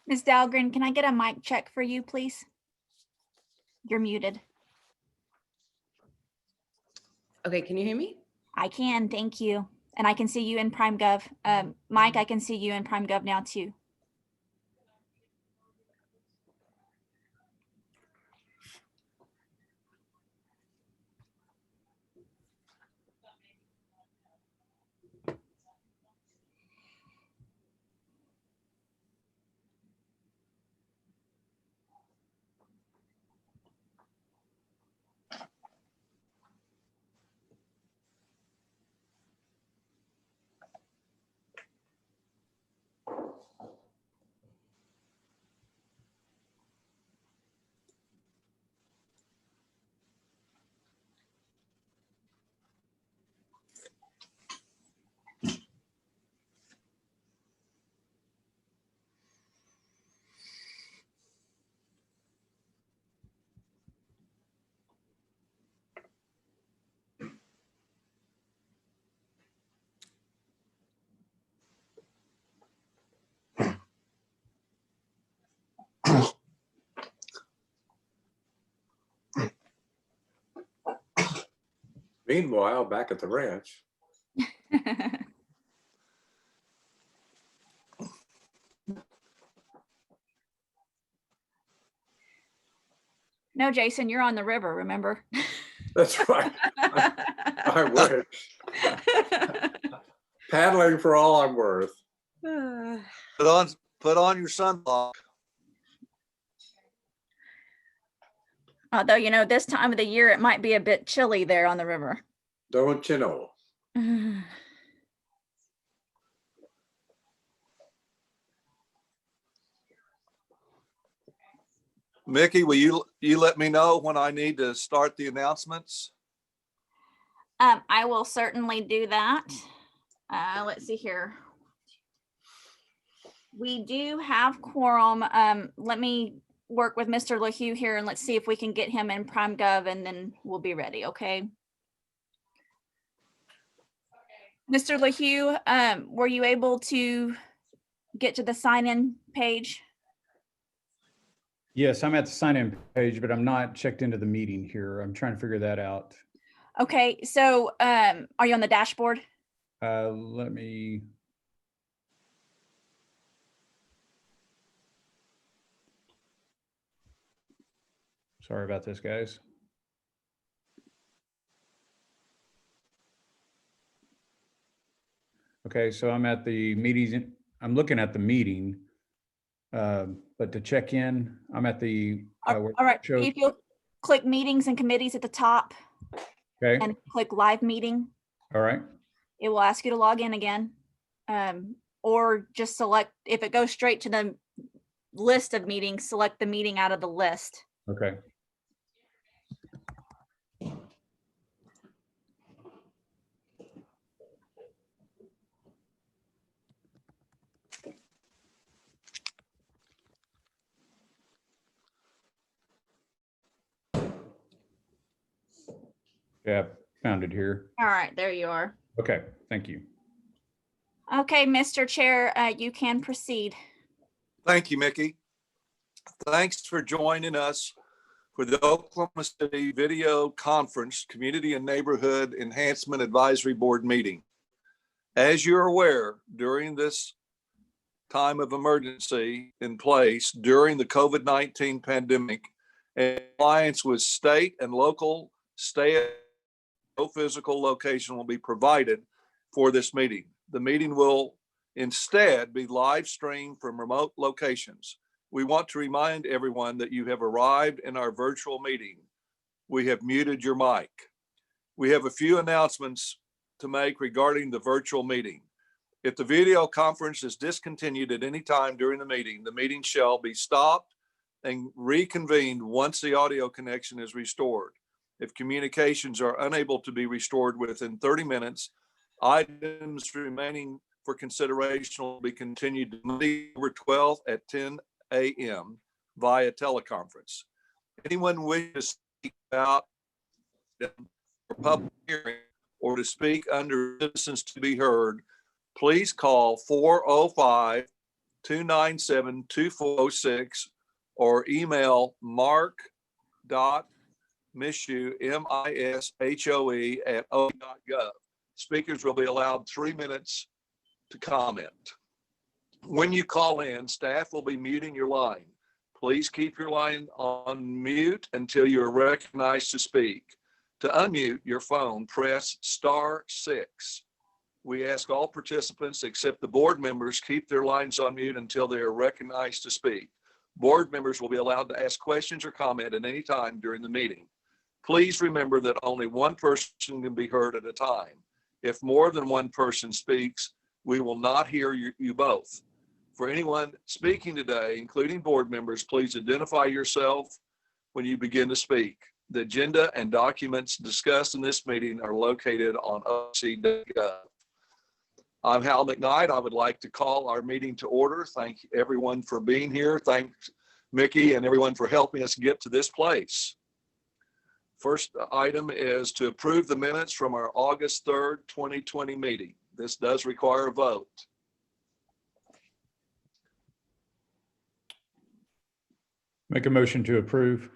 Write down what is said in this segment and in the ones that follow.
Ms. Dahlgren, can I get a mic check for you, please? You're muted. Okay, can you hear me? I can, thank you. And I can see you in PrimeGov. Mike, I can see you in PrimeGov now too. Meanwhile, back at the ranch. No, Jason, you're on the river, remember? That's right. I wish. Paddling for all I'm worth. Put on your sunblock. Although, you know, this time of the year, it might be a bit chilly there on the river. Don't you know? Mickey, will you let me know when I need to start the announcements? I will certainly do that. Let's see here. We do have quorum. Let me work with Mr. LaHue here and let's see if we can get him in PrimeGov and then we'll be ready, okay? Mr. LaHue, were you able to get to the sign-in page? Yes, I'm at the sign-in page, but I'm not checked into the meeting here. I'm trying to figure that out. Okay, so are you on the dashboard? Let me. Sorry about this, guys. Okay, so I'm at the meetings. I'm looking at the meeting, but to check in, I'm at the. All right, if you'll click meetings and committees at the top. Okay. And click live meeting. All right. It will ask you to log in again, or just select, if it goes straight to the list of meetings, select the meeting out of the list. Okay. Yeah, found it here. All right, there you are. Okay, thank you. Okay, Mr. Chair, you can proceed. Thank you, Mickey. Thanks for joining us for the Oklahoma City Video Conference Community and Neighborhood Enhancement Advisory Board meeting. As you're aware, during this time of emergency in place during the COVID-19 pandemic, in compliance with state and local no physical location will be provided for this meeting. The meeting will instead be live streamed from remote locations. We want to remind everyone that you have arrived in our virtual meeting. We have muted your mic. We have a few announcements to make regarding the virtual meeting. If the video conference is discontinued at any time during the meeting shall be stopped and reconvened once the audio connection is restored. If communications are unable to be restored within 30 minutes, items remaining for consideration will be continued to November 12th at 10 a.m. via teleconference. Anyone wishes to speak about the public hearing or to speak under citizens to be heard, please call 405-297-2406 or email mark.mishu, M-I-S-H-O-E @o.gov. Speakers will be allowed 3 minutes to comment. When you call in, staff will be muting your line. Please keep your line on mute until you are recognized to speak. To unmute your phone, press *6. We ask all participants except the board members keep their lines on mute until they are recognized to speak. Board members will be allowed to ask questions or comment at any time during the meeting. Please remember that only one person can be heard at a time. If more than one person speaks, we will not hear you both. For anyone speaking today, including board members, please identify yourself when you begin to speak. The agenda and documents discussed in this meeting are located on OC.gov. I'm Hal McKnight. I would like to call our meeting to order. Thank everyone for being here. Thanks, Mickey, and everyone for helping us get to this place. First item is to approve the minutes from our August 3rd, 2020 meeting. This does require a vote. Make a motion to approve.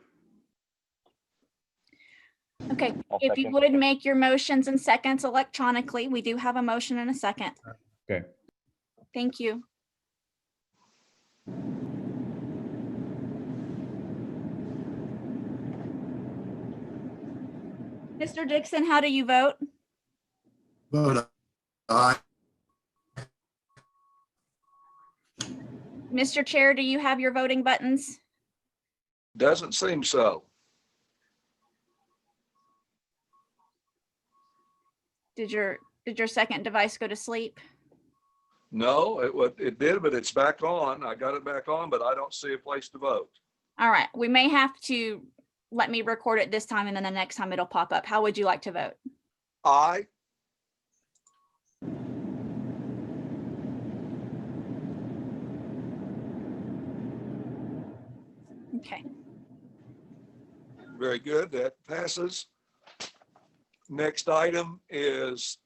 Okay, if you would make your motions and seconds electronically, we do have a motion and a second. Okay. Thank you. Mr. Dixon, how do you vote? Vote aye. Mr. Chair, do you have your voting buttons? Doesn't seem so. Did your second device go to sleep? No, it did, but it's back on. I got it back on, but I don't see a place to vote. All right, we may have to let me record it this time and then the next time it'll pop up. How would you like to vote? Aye. Okay. Very good. That passes. Next item is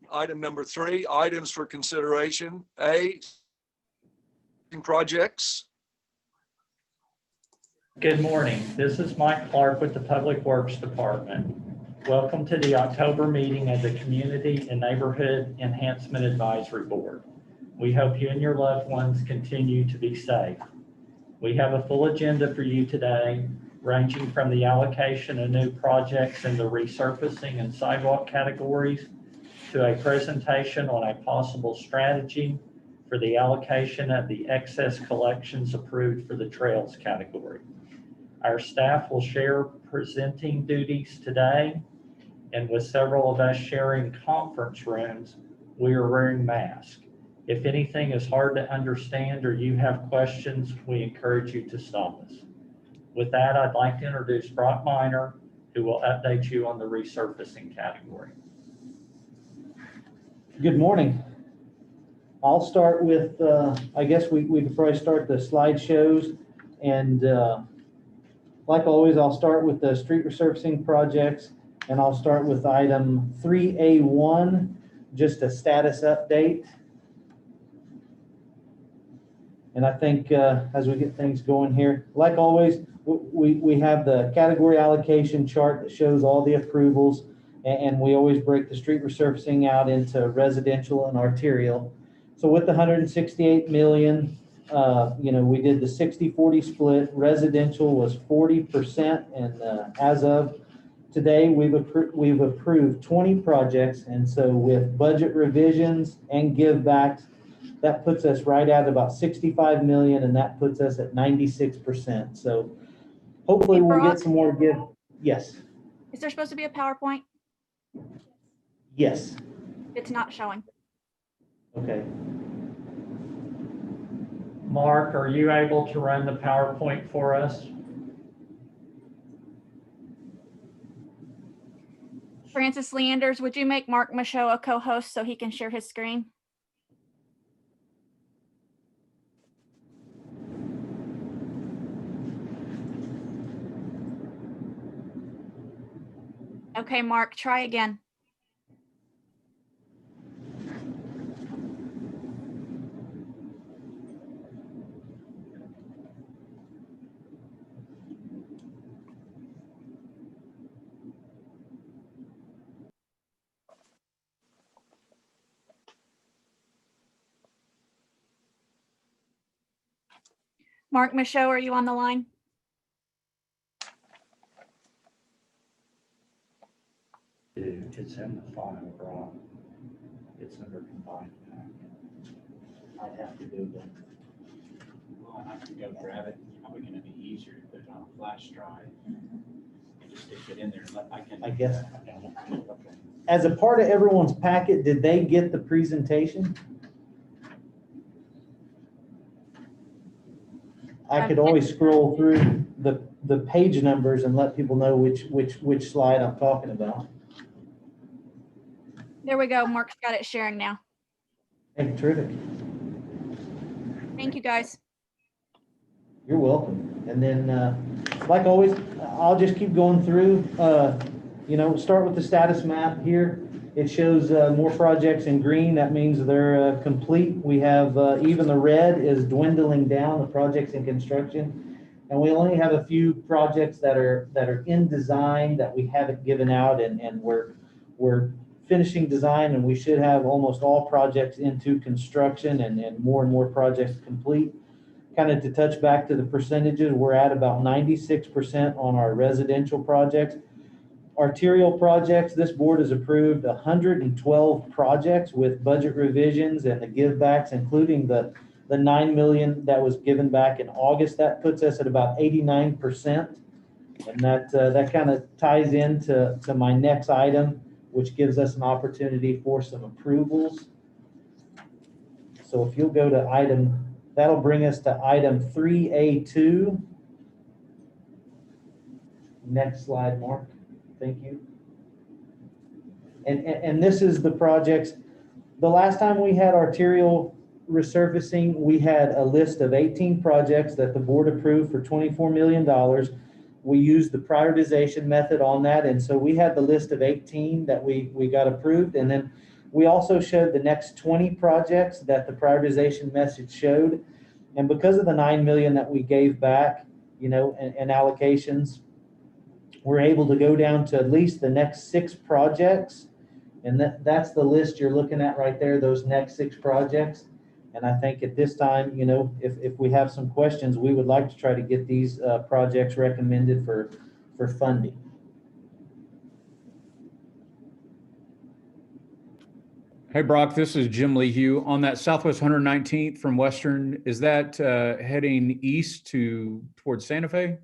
item number 3, items for consideration. A, projects. Good morning. This is Mike Clark with the Public Works Department. Welcome to the October meeting of the Community and Neighborhood Enhancement Advisory Board. We hope you and your loved ones continue to be safe. We have a full agenda for you today, ranging from the allocation of new projects in the resurfacing and sidewalk categories to a presentation on a possible strategy for the allocation of the excess collections approved for the trails category. Our staff will share presenting duties today, and with several of us sharing conference rooms, we are wearing masks. If anything is hard to understand or you have questions, we encourage you to stop us. With that, I'd like to introduce Brock Miner, who will update you on the resurfacing category. Good morning. I'll start with, I guess we could probably start the slideshows. And like always, I'll start with the street resurfacing projects, and I'll start with item 3A1, just a status update. And I think as we get things going here, like always, we have the category allocation chart that shows all the approvals, and we always break the street resurfacing out into residential and arterial. So with the 168 million, we did the 60-40 split. Residential was 40%, and as of today, we've approved 20 projects, and so with budget revisions and give backs, that puts us right at about 65 million, and that puts us at 96%. So hopefully Hey, we'll Brock? get some more give. Yes. Is there supposed to be a PowerPoint? Yes. It's not showing. Okay. Mark, are you able to run the PowerPoint for us? Francis Leanders, would you make Mark Michaud a co-host so he can share his screen? Okay, Mark, try again. Mark Michaud, are you on the line? Dude, it's in the file, Rob. It's under combined packet. I'd have to do that. Well, I can go grab it. It's probably gonna be easier to put it on a flash drive. And just stick it in there. I guess. Okay. As a part of everyone's packet, did they get the presentation? I could always scroll through the page numbers and let people know which slide I'm talking about. There we go. Mark's got it sharing now. Hey, terrific. Thank you, guys. You're welcome. And then, like always, I'll just keep going through, start with the status map here. It shows more projects in green. That means they're complete. We have, even the red is dwindling down, the projects in construction. And we only have a few projects that are in design that we haven't given out, and we're finishing design, and we should have almost all projects into construction and more projects complete. Kind of to touch back to the percentages, we're at about 96% on our residential projects. Arterial projects, this board has approved 112 projects with budget revisions and the givebacks, including the $9 million that was given back in August. That puts us at about 89%. And that kind of ties into my next item, which gives us an opportunity for some approvals. So if you'll go to that'll bring us to item 3A2. Next slide, Mark. Thank you. And this is the projects. The last time we had arterial resurfacing, we had a list of 18 projects that the board approved for $24 million. We used the prioritization method on that. And so we had the list of 18 that we got approved. And then we also showed the next 20 projects that the prioritization message showed. And because of the $9 million that we gave back, and allocations, we're able to go down to at least the next 6 projects. And that's the list you're looking at right there, those next 6 projects. And I think at this time, if we have some questions, we would like to try to get these projects recommended for funding. Hey, Brock, this is Jim Lee Hugh. On that Southwest 119th from Western, is that heading east towards Santa Fe?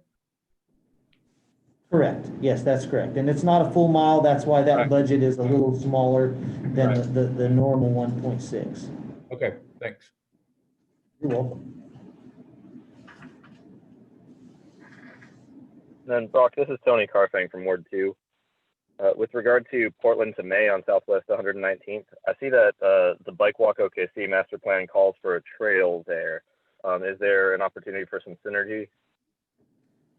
Correct. Yes, that's correct. And it's not a full mile. That's why that Right. budget is a little smaller than Right. the normal 1.6. Okay, thanks. You're welcome. Then Brock, this is Tony Carfang from Ward 2. With regard to Portland to May on Southwest 119th, I see that the Bike Walk OKC master plan calls for a trail there. Is there an opportunity for some synergy?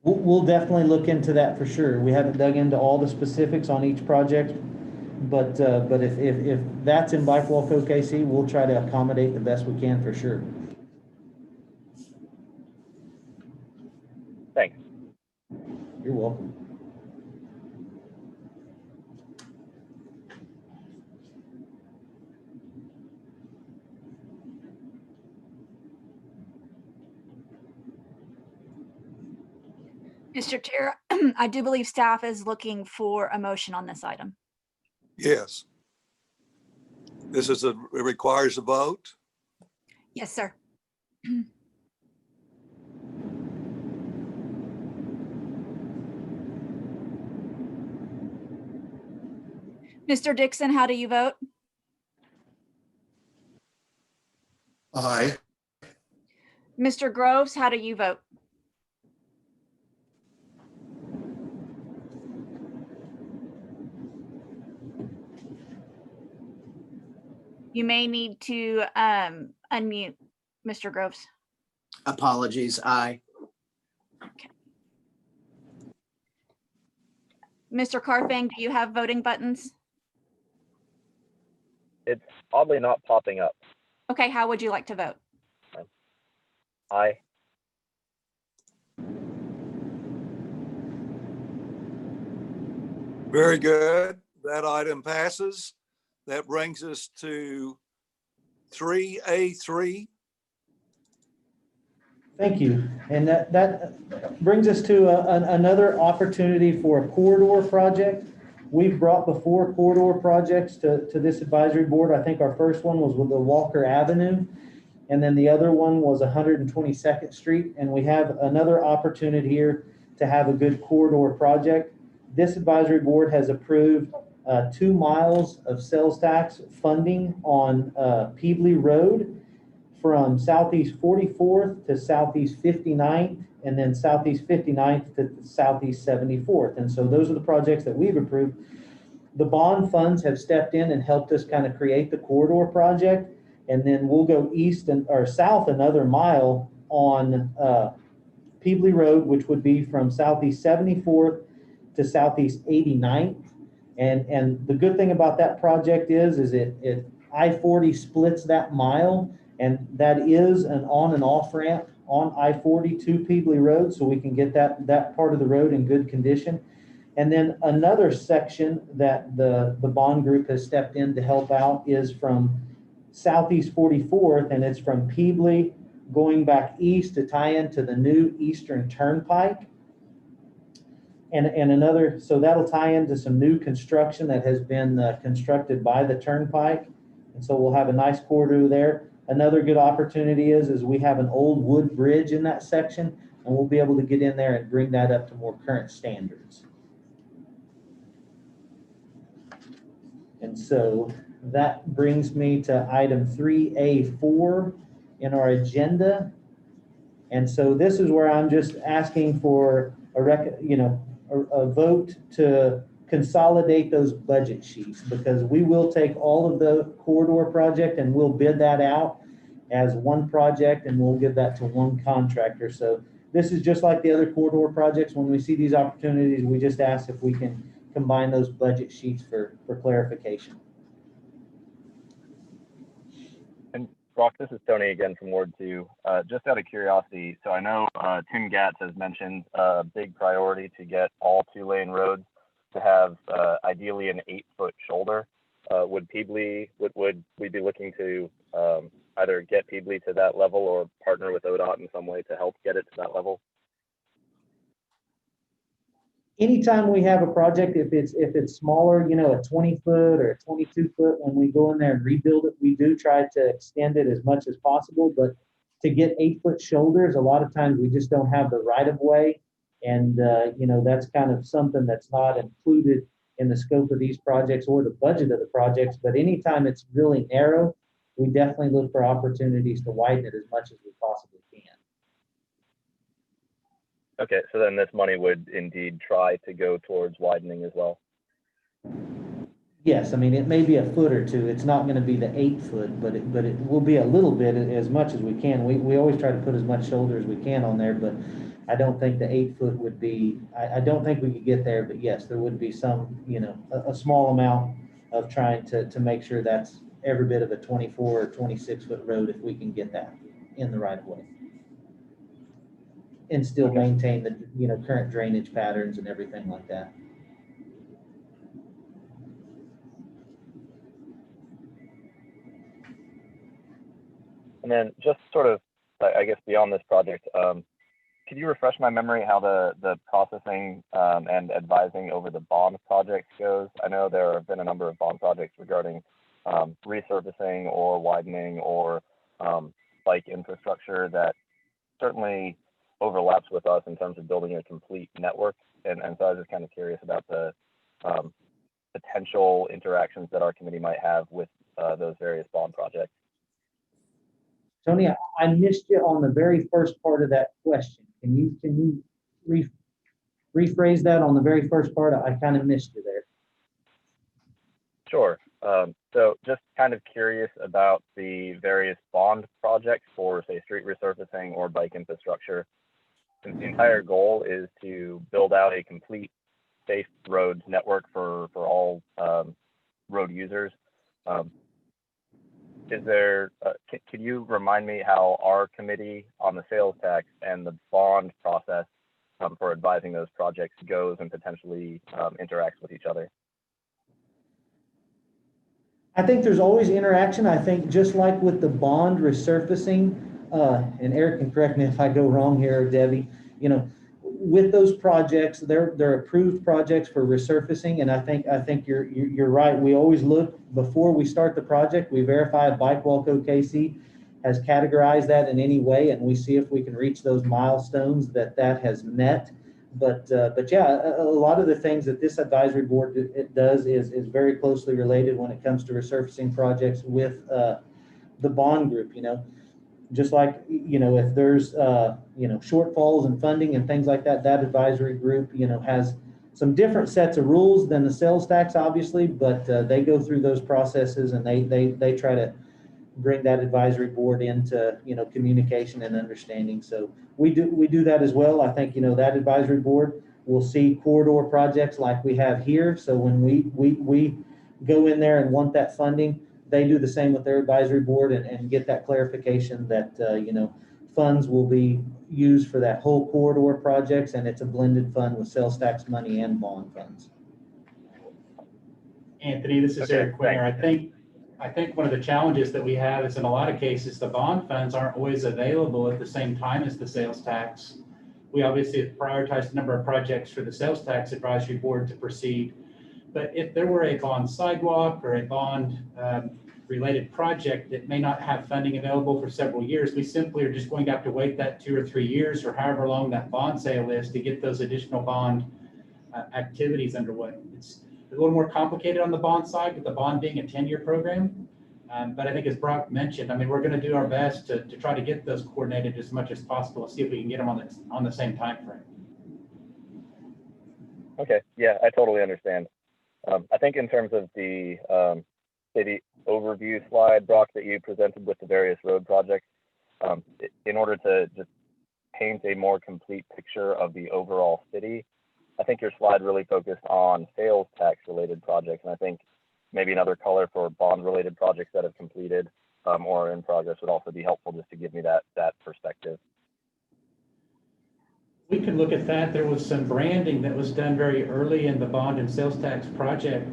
We'll definitely look into that for sure. We haven't dug into all the specifics on each project, but if that's in Bike Walk OKC, we'll try to accommodate the best we can for sure. Thanks. You're welcome. Mr. Chair, I do believe staff is looking for a motion on this item. Yes. It requires a vote. Yes, sir. Mr. Dixon, how do you vote? Aye. Mr. Groves, how do you vote? You may need to unmute, Mr. Groves. Apologies, aye. Mr. Carfang, do you have voting buttons? It's oddly not popping up. Okay, how would you like to vote? Aye. Very good. That item passes. That brings us to 3A3. Thank you. And that brings us to another opportunity for a corridor project. We've brought before corridor projects to this advisory board. I think our first one was with the Walker Avenue, and then the other one was 122nd Street. And we have another opportunity here to have a good corridor project. This advisory board has approved 2 miles of sales tax funding on Peebly Road from Southeast 44th to Southeast 59th, and then Southeast 59th to Southeast 74th. And so those are the projects that we've approved. The bond funds have stepped in and helped us kind of create the corridor project. And then we'll go east or south another mile on Peebly Road, which would be from Southeast 74th to Southeast 89th. And the good thing about that project is it I-40 splits that mile, and that is an on and off ramp on I-40 to Peebly Road, so we can get that part of the road in good condition. And then another section that the bond group has stepped in to help out is from Southeast 44th, and it's from Peebly going back east to tie into the new Eastern Turnpike. And another, so that'll tie into some new construction that has been constructed by the Turnpike. And so we'll have a nice corridor there. Another good opportunity is we have an old wood bridge in that section, and we'll be able to get in there and bring that up to more current standards. And so that brings me to item 3A4 in our agenda. And so this is where I'm just asking for a vote to consolidate those budget sheets, because we will take all of the corridor project and we'll bid that out as one project, and we'll give that to one contractor. So this is just like the other corridor projects. When we see these opportunities, we just ask if we can combine those budget sheets for clarification. And Brock, this is Tony again from Ward 2. Just out of curiosity, so I know Tim Gatz has mentioned a big priority to get all 2-lane roads to have ideally an 8-foot shoulder. Would Peebly, would we be looking to either get Peebly to that level or partner with ODOT in some way to help get it to that level? Anytime we have a project, if it's smaller, a 20-foot or a 22-foot, when we go in there and rebuild it, we do try to extend it as much as possible. But to get 8-foot shoulders, a lot of times we just don't have the right of way. And, that's kind of something that's not included in the scope of these projects or the budget of the projects. But anytime it's really narrow, we definitely look for opportunities to widen it as much as we possibly can. Okay, so then this money would indeed try to go towards widening as well. Yes, I mean, it may be a foot or two. It's not going to be the 8-foot, but it will be a little bit, as much as we can. We always try to put as much shoulder as we can on there, but I don't think the 8-foot would be, I don't think we could get there, but yes, there would be some, a small amount of trying to make sure that's every bit of a 24 or 26-foot road if we can get that in the right of way. And still maintain the, current drainage patterns and everything like that. And then just sort of, I guess, beyond this project, could you refresh my memory how the processing and advising over the bond projects goes? I know there have been a number of bond projects regarding resurfacing or widening or bike infrastructure that certainly overlaps with us in terms of building a complete network. And so I was just kind of curious about the potential interactions that our committee might have with those various bond projects. Tony, I missed you on the very first part of that question. Can you rephrase that on the very first part? I kind of missed you there. Sure. So just kind of curious about the various bond projects for, say, street resurfacing or bike infrastructure. Since the entire goal is to build out a complete safe road network for all road users. Is there, can you remind me how our committee on the sales tax and the bond process for advising those projects goes and potentially interacts with each other? I think there's always interaction. I think just like with the bond resurfacing, and Eric can correct me if I go wrong here, or Debbie, you know, with those projects, they're approved projects for resurfacing, and I think you're right. We always look before we start the project. We verify Bike Walk OKC has categorized that in any way, and we see if we can reach those milestones that has met. But yeah, a lot of the things that this advisory board does is very closely related when it comes to resurfacing projects with the bond group. You know, just like, you know, if there's you know, shortfalls in funding and things like that, that advisory group, you know, has some different sets of rules than the sales tax, obviously, but they go through those processes, and they try to bring that advisory board into, you know, communication and understanding. So we do that as well. I think, you know, that advisory board will see corridor projects like we have here. So when we go in there and want that funding, they do the same with their advisory board and get that clarification that, you know, funds will be used for that whole corridor projects, and it's a blended fund with sales tax money and bond funds. Anthony, this is Okay, Eric Quinter. I think one of the challenges that we have is in a lot of cases, the bond funds aren't always available at the same time as the sales tax. We obviously have prioritized a number of projects for the sales tax advisory board to proceed. But if there were a bond sidewalk or a bond related project that may not have funding available for several years, we simply are just going to have to wait that 2 or 3 years or however long that bond sale is to get those additional bond activities underway. It's a little more complicated on the bond side, with the bond being a 10-year program. But I think, as Brock mentioned, I mean, we're going to do our best to try to get those coordinated as much as possible and see if we can get them on the same time frame. Okay, yeah, I totally understand. I think in terms of the city overview slide, Brock, that you presented with the various road projects, in order to just paint a more complete picture of the overall city, I think your slide really focused on sales tax related projects. And I think maybe another color for bond related projects that have completed or are in progress would also be helpful, just to give me that perspective. We can look at that. There was some branding that was done very early in the bond and sales tax project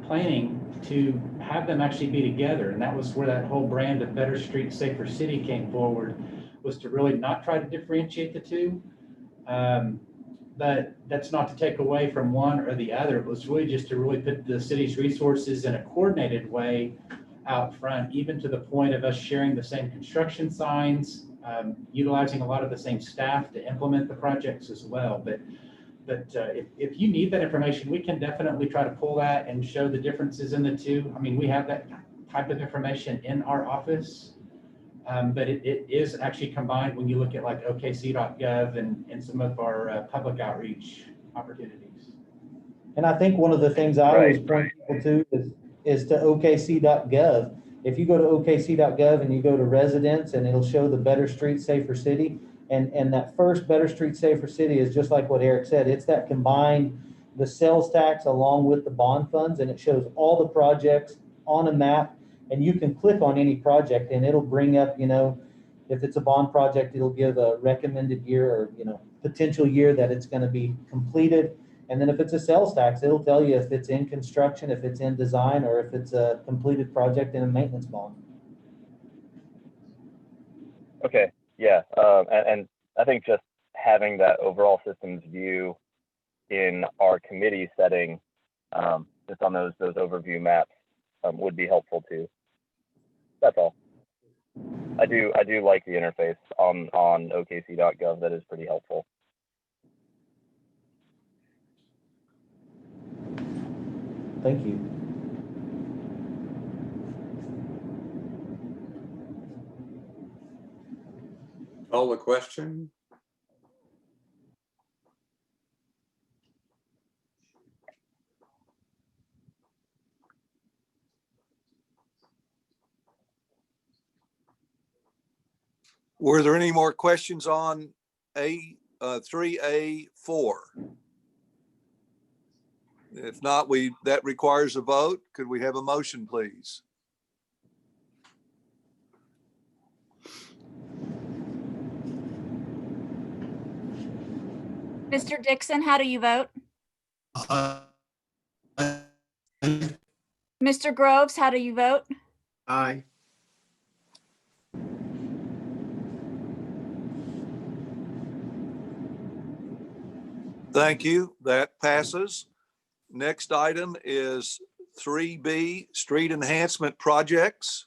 planning to have them actually be together. And that was where that whole brand of Better Street, Safer City came forward, was to really not try to differentiate the two. But that's not to take away from one or the other. It was really just to really put the city's resources in a coordinated way out front, even to the point of us sharing the same construction signs, utilizing a lot of the same staff to implement the projects as well. But if you need that information, we can definitely try to pull that and show the differences in the two. I mean, we have that type of information in our office. But it is actually combined when you look at like okc.gov and some of our public outreach opportunities. And I think one of the things I always point people to is to okc.gov. If you go to okc.gov and you go to residents, and it'll show the Better Street, Safer City. And that first Better Street, Safer City is just like what Eric said. It's that combined, the sales tax along with the bond funds, and it shows all the projects on a map. And you can click on any project and it'll bring up, you know, if it's a bond project, it'll give a recommended year or, you know, potential year that it's going to be completed. And then if it's a sales tax, it'll tell you if it's in construction, if it's in design, or if it's a completed project in a maintenance bond. Okay, yeah, and I think just having that overall systems view in our committee setting, just on those overview maps, would be helpful too. That's all. I do like the interface on okc.gov. That is pretty helpful. Thank you. Call the question. Were there any more questions on 3A4? If not, that requires a vote. Could we have a motion, please? Mr. Dixon, how do you vote? Aye. Mr. Groves, how do you vote? Aye. Thank you. That passes. Next item is 3B, street enhancement projects.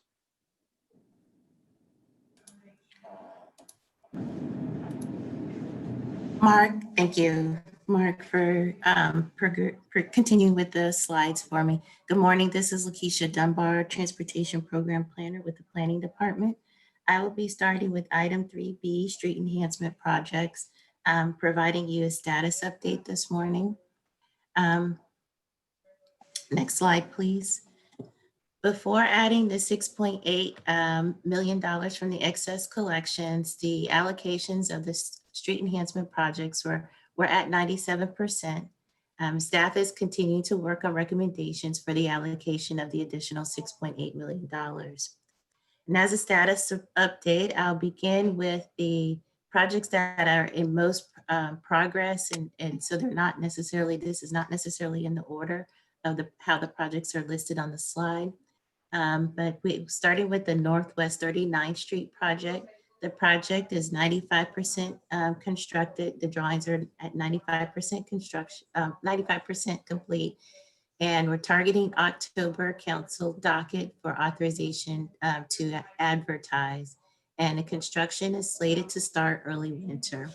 Mark, thank you, Mark, for continuing with the slides for me. Good morning. This is Lakeisha Dunbar, Transportation Program Planner with the Planning Department. I will be starting with item 3B, street enhancement projects, providing you a status update this morning. Next slide, please. Before adding the $6.8 million from the excess collections, the allocations of the street enhancement projects were at 97%. Staff is continuing to work on recommendations for the allocation of the additional $6.8 million. And as a status update, I'll begin with the projects that are in most progress. And so they're not necessarily, this is not necessarily in the order of how the projects are listed on the slide. But starting with the Northwest 39th Street project, the project is 95% constructed. The drawings are at 95% construction, 95% complete. And we're targeting October council docket for authorization to advertise. And the construction is slated to start early winter.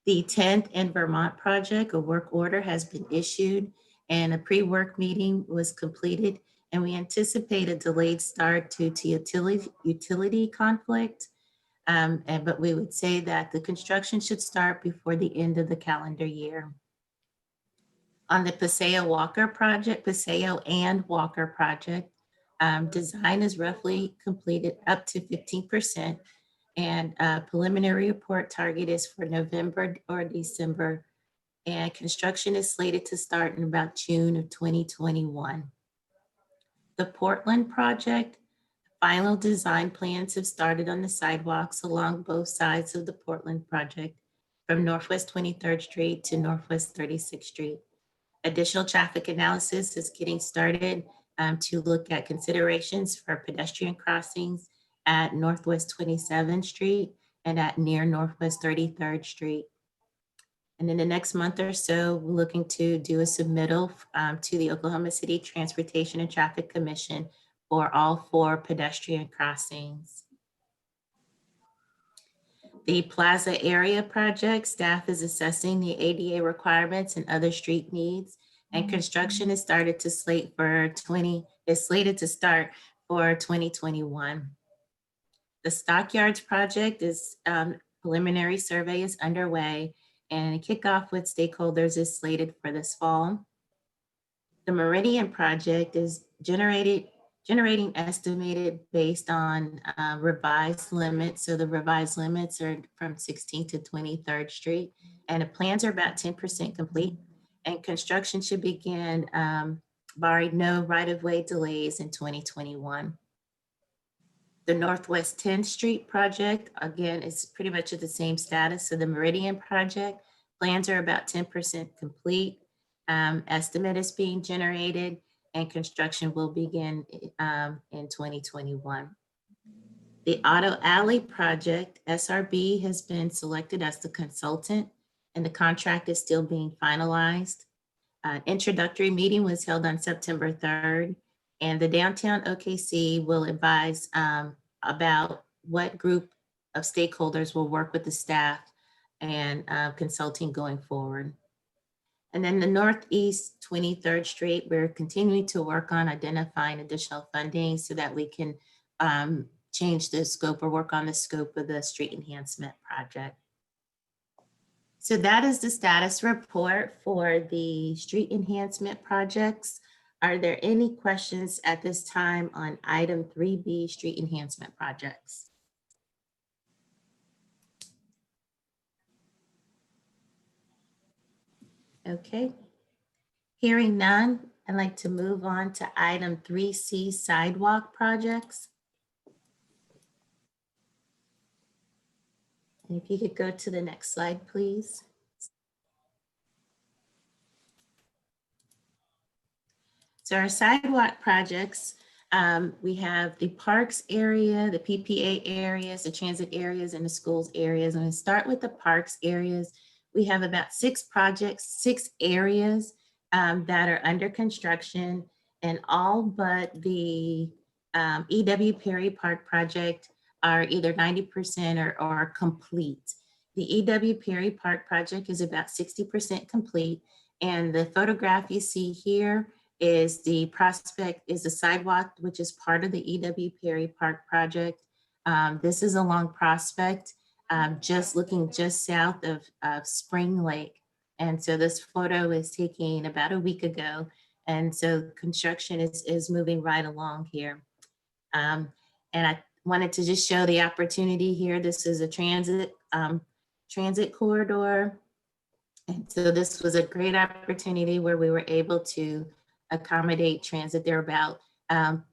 The 10th and Vermont project, a work order has been issued and a pre-work meeting was completed. And we anticipate a delayed start due to utility conflict. But we would say that the construction should start before the end of the calendar year. On the Paseo and Walker project, design is roughly completed up to 15%. And preliminary report target is for November or December. And construction is slated to start in about June of 2021. The Portland project, final design plans have started on the sidewalks along both sides of the Portland project from Northwest 23rd Street to Northwest 36th Street. Additional traffic analysis is getting started to look at considerations for pedestrian crossings at Northwest 27th Street and at near Northwest 33rd Street. And in the next month or so, we're looking to do a submittal to the Oklahoma City Transportation and Traffic Commission for all 4 pedestrian crossings. The Plaza area project, staff is assessing the ADA requirements and other street needs, and construction is slated to start for 2021. The Stockyards project is preliminary survey is underway, and a kickoff with stakeholders is slated for this fall. The Meridian project is generating estimated based on revised limits. So the revised limits are from 16th to 23rd Street, and the plans are about 10% complete, and construction should begin barring no right-of-way delays in 2021. The Northwest 10th Street project, again, is pretty much at the same status. So the Meridian project, plans are about 10% complete. Estimate is being generated and construction will begin in 2021. The Auto Alley project, SRB, has been selected as the consultant and the contract is still being finalized. An introductory meeting was held on September 3rd, and the downtown OKC will advise about what group of stakeholders will work with the staff and consulting going forward. And then the Northeast 23rd Street, we're continuing to work on identifying additional funding so that we can change the scope or work on the scope of the street enhancement project. So that is the status report for the street enhancement projects. Are there any questions at this time on item 3B, street enhancement projects? Okay. Hearing none, I'd like to move on to item 3C, sidewalk projects. And if you could go to the next slide, please. So our sidewalk projects, we have the parks area, the PPA areas, the transit areas, and the schools areas. I'm going to start with the parks areas. We have about 6 projects, 6 areas that are under construction, and all but the E.W. Perry Park project are either 90% or complete. The E.W. Perry Park project is about 60% complete, and the photograph you see here is the sidewalk, which is part of the E.W. Perry Park project. This is along Prospect, just looking just south of Spring Lake. And so this photo is taken about a week ago. And so construction is moving right along here. And I wanted to just show the opportunity here. This is a transit corridor. And so this was a great opportunity where we were able to accommodate transit. There are about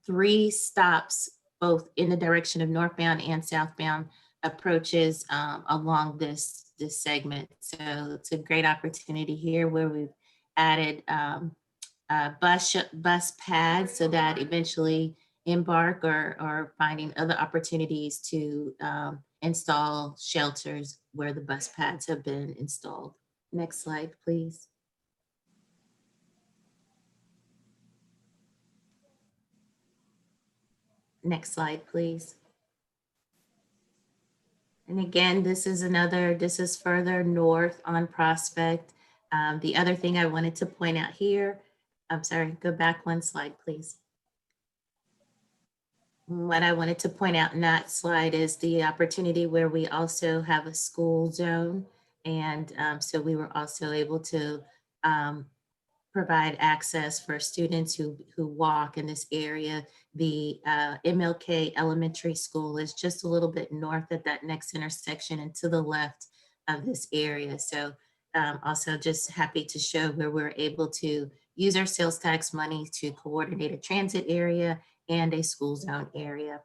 3 stops, both in the direction of northbound and southbound approaches along this segment. So it's a great opportunity here where we've added bus pads so that eventually Embark or finding other opportunities to install shelters where the bus pads have been installed. Next slide, please. Next slide, please. And again, this is further north on Prospect. The other thing I wanted to point out here, I'm sorry, go back 1 slide, please. What I wanted to point out in that slide is the opportunity where we also have a school zone. And so we were also able to provide access for students who walk in this area. The MLK Elementary School is just a little bit north at that next intersection and to the left of this area. So also just happy to show where we're able to use our sales tax money to coordinate a transit area and a school zone area.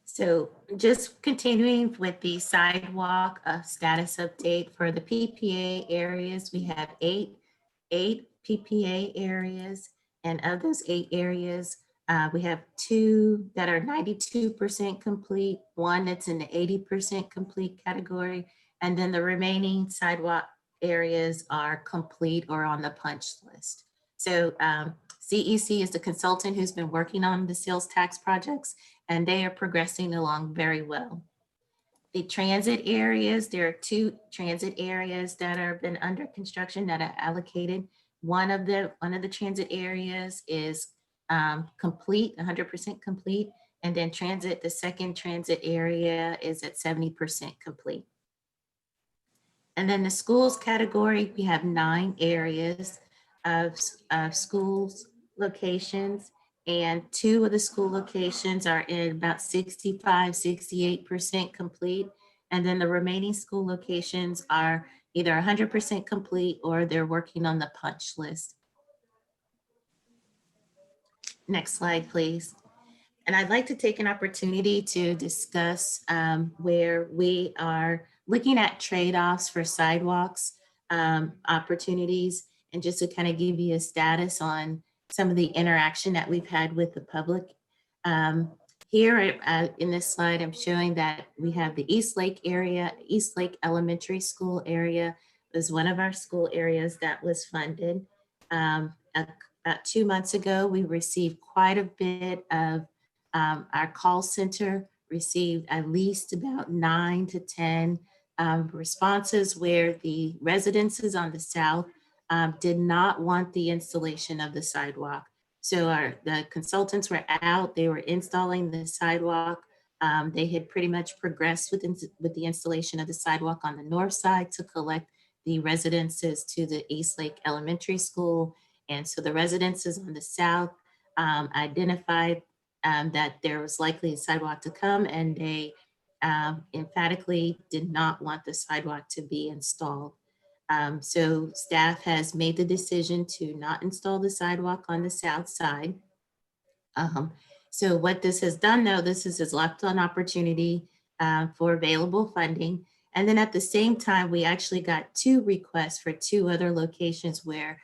So just continuing with the sidewalk status update for the PPA areas, we have eight PPA areas, and of those 8 areas, we have 2 that are 92% complete, 1 that's in the 80% complete category, and then the remaining sidewalk areas are complete or on the punch list. So CEC is the consultant who's been working on the sales tax projects, and they are progressing along very well. The transit areas, there are 2 transit areas that have been under construction that are allocated. One of the transit areas is complete, 100% complete, and then the second transit area is at 70% complete. And then the schools category, we have 9 areas of schools locations, and 2 of the school locations are in about 65–68% complete. And then the remaining school locations are either 100% complete or they're working on the punch list. Next slide, please. And I'd like to take an opportunity to discuss where we are looking at trade-offs for sidewalks opportunities, and just to kind of give you a status on some of the interaction that we've had with the public. Here in this slide, I'm showing that we have the East Lake area. East Lake Elementary School area was one of our school areas that was funded. About 2 months ago, we received quite a bit of our call center received at least about 9 to 10 responses where the residences on the south did not want the installation of the sidewalk. So the consultants were out, they were installing the sidewalk. They had pretty much progressed with the installation of the sidewalk on the north side to collect the residences to the East Lake Elementary School. And so the residences on the south identified that there was likely a sidewalk to come, and they emphatically did not want the sidewalk to be installed. So staff has made the decision to not install the sidewalk on the south side. So what this has done, though, this has left an opportunity for available funding. And then at the same time, we actually got 2 requests for 2 other locations where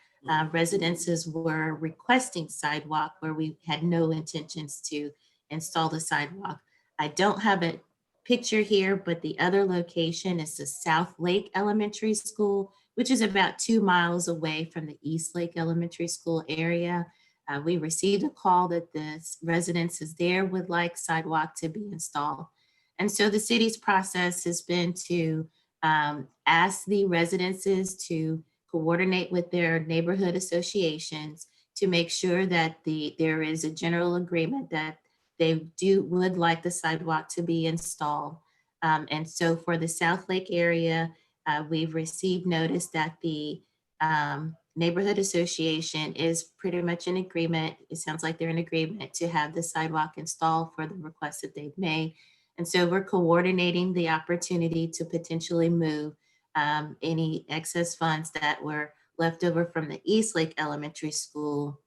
residences were requesting sidewalk where we had no intentions to install the sidewalk. I don't have a picture here, but the other location is the South Lake Elementary School, which is about 2 miles away from the East Lake Elementary School area. We received a call that the residences there would like sidewalk to be installed. And so the city's process has been to ask the residences to coordinate with their neighborhood associations to make sure that there is a general agreement that they would like the sidewalk to be installed. And so for the South Lake area, we've received notice that the neighborhood association is pretty much in agreement. It sounds like they're in agreement to have the sidewalk installed for the request that they've made. And so we're coordinating the opportunity to potentially move any excess funds that were left over from the East Lake Elementary School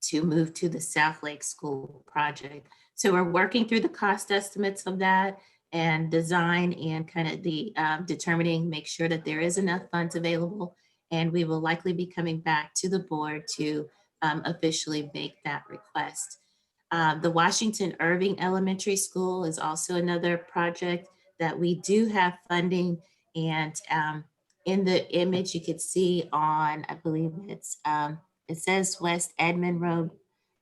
to move to the South Lake School project. So we're working through the cost estimates of that and design and kind of the determining, make sure that there is enough funds available. And we will likely be coming back to the board to officially make that request. The Washington Irving Elementary School is also another project that we do have funding. And in the image you could see on, I believe it's, it says West Edmond Road,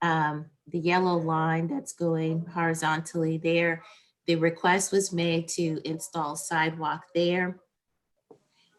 the yellow line that's going horizontally there. The request was made to install sidewalk there.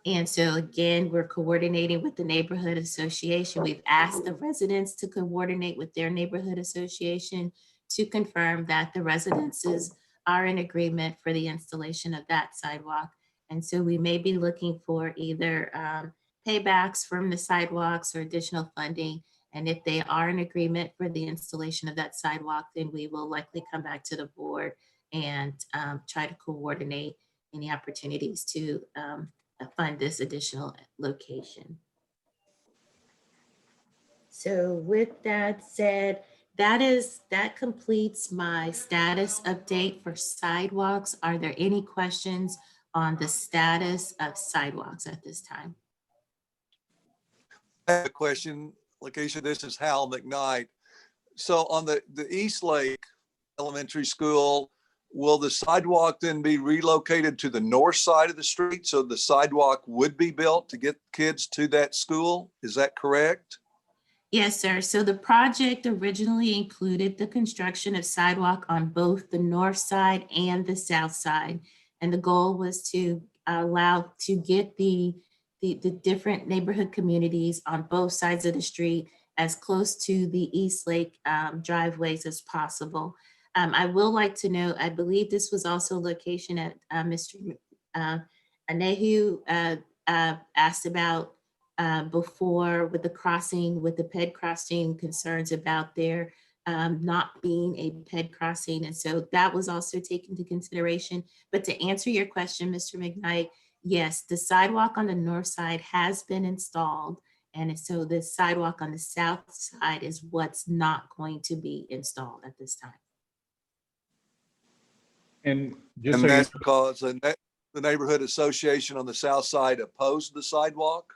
And so again, we're coordinating with the neighborhood association. We've asked the residents to coordinate with their neighborhood association to confirm that the residences are in agreement for the installation of that sidewalk. And so we may be looking for either paybacks from the sidewalks or additional funding. And if they are in agreement for the installation of that sidewalk, then we will likely come back to the board and try to coordinate any opportunities to fund this additional location. So with that said, that completes my status update for sidewalks. Are there any questions on the status of sidewalks at this time? I have a question, Lakeisha. This is Hal McKnight. So on the East Lake Elementary School, will the sidewalk then be relocated to the north side of the street? So the sidewalk would be built to get kids to that school? Is that correct? Yes, sir. So the project originally included the construction of sidewalk on both the north side and the south side. And the goal was to allow to get the different neighborhood communities on both sides of the street as close to the East Lake driveways as possible. I will like to know, I believe this was also location at Mr. Anehu asked about before with the crossing, with the ped crossing concerns about there not being a ped crossing. And so that was also taken into consideration. But to answer your question, Mr. McKnight, yes, the sidewalk on the north side has been installed. And so the sidewalk on the south side is what's not going to be installed at this time. And just And so you that's because the neighborhood association on the south side opposed the sidewalk?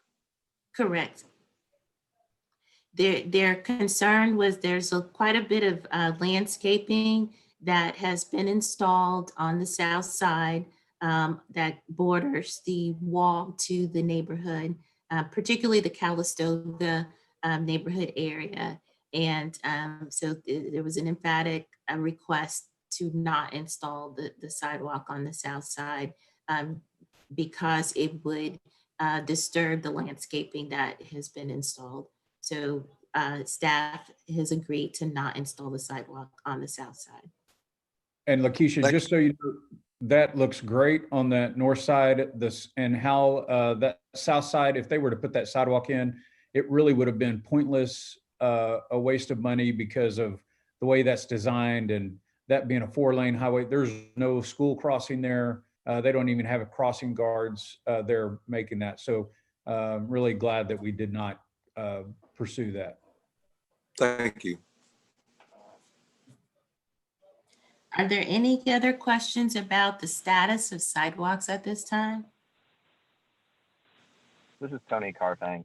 Correct. Their concern was there's quite a bit of landscaping that has been installed on the south side that borders the wall to the neighborhood, particularly the Calistoga neighborhood area. And so there was an emphatic request to not install the sidewalk on the south side because it would disturb the landscaping that has been installed. So staff has agreed to not install the sidewalk on the south side. And Lakeisha, just so you know, that looks great on that north side, and how that south side, if they were to put that sidewalk in, it really would have been pointless, a waste of money because of the way that's designed, and that being a 4-lane highway. There's no school crossing there. They don't even have a crossing guards. They're making that. So Really glad that we did not pursue that. Thank you. Are there any other questions about the status of sidewalks at this time? This is Tony Carfang.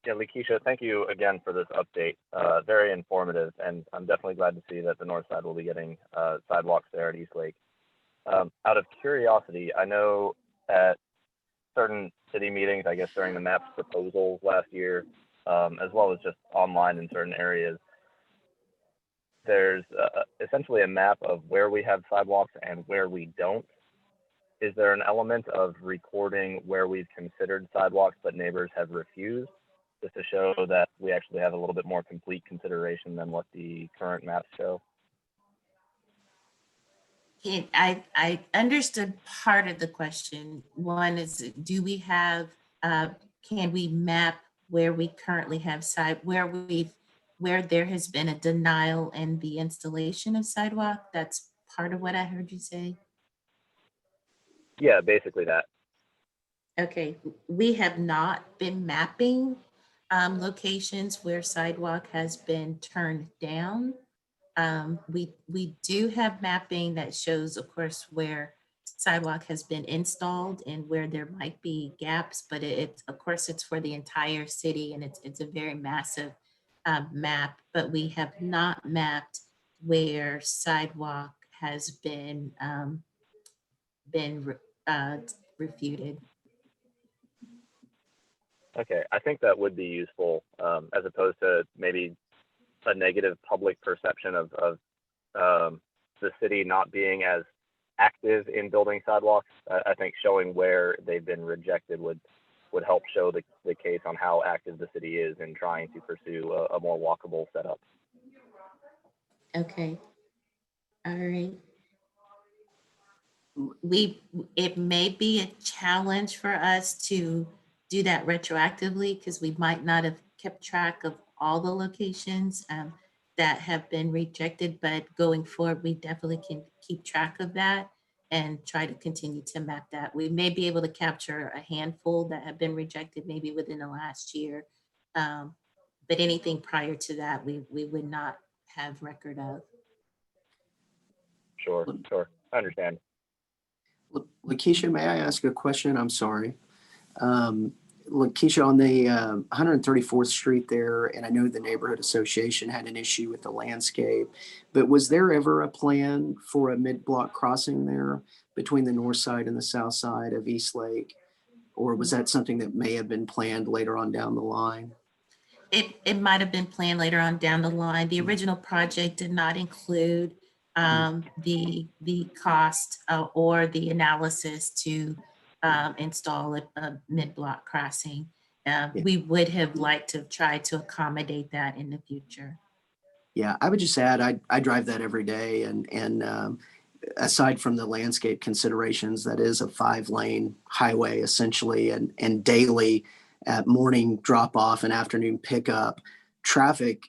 Yeah, Lakeisha, thank you again for this update. Very informative, and I'm definitely glad to see that the north side will be getting sidewalks there at Eastlake. Out of curiosity, I know at certain city meetings, I guess during the MAPS proposals last year, as well as just online in certain areas, there's essentially a map of where we have sidewalks and where we don't. Is there an element of recording where we've considered sidewalks but neighbors have refused, just to show that we actually have a little bit more complete consideration than what the current maps show? I understood part of the question. One is, do we have, can we map where we currently have where there has been a denial in the installation of sidewalk? That's part of what I heard you say. Yeah, basically that. Okay, we have not been mapping locations where sidewalk has been turned down. We do have mapping that shows, of course, where sidewalk has been installed and where there might be gaps, but of course, it's for the entire city and it's a very massive map, but we have not mapped where sidewalk has been refuted. Okay, I think that would be useful, as opposed to maybe a negative public perception of the city not being as active in building sidewalks. I think showing where they've been rejected would help show the case on how active the city is in trying to pursue a more walkable setup. Okay. All right. It may be a challenge for us to do that retroactively because we might not have kept track of all the locations that have been rejected, but going forward, we definitely can keep track of that and try to continue to map that. We may be able to capture a handful that have been rejected maybe within the last year, but anything prior to that, we would not have record of. Sure, I understand. Lakeisha, may I ask a question? I'm sorry. Lakeisha, on the 134th Street there, and I know the neighborhood association had an issue with the landscape, but was there ever a plan for a mid-block crossing there between the north side and the south side of Eastlake? Or was that something that may have been planned later on down the line? It might have been planned later on down the line. The original project did not include the cost or the analysis to install a mid-block crossing. We would have liked to try to accommodate that in the future. Yeah, I would just add, I drive that every day, and aside from the landscape considerations, that is a 5-lane highway essentially, and daily at morning drop off and afternoon pickup. Traffic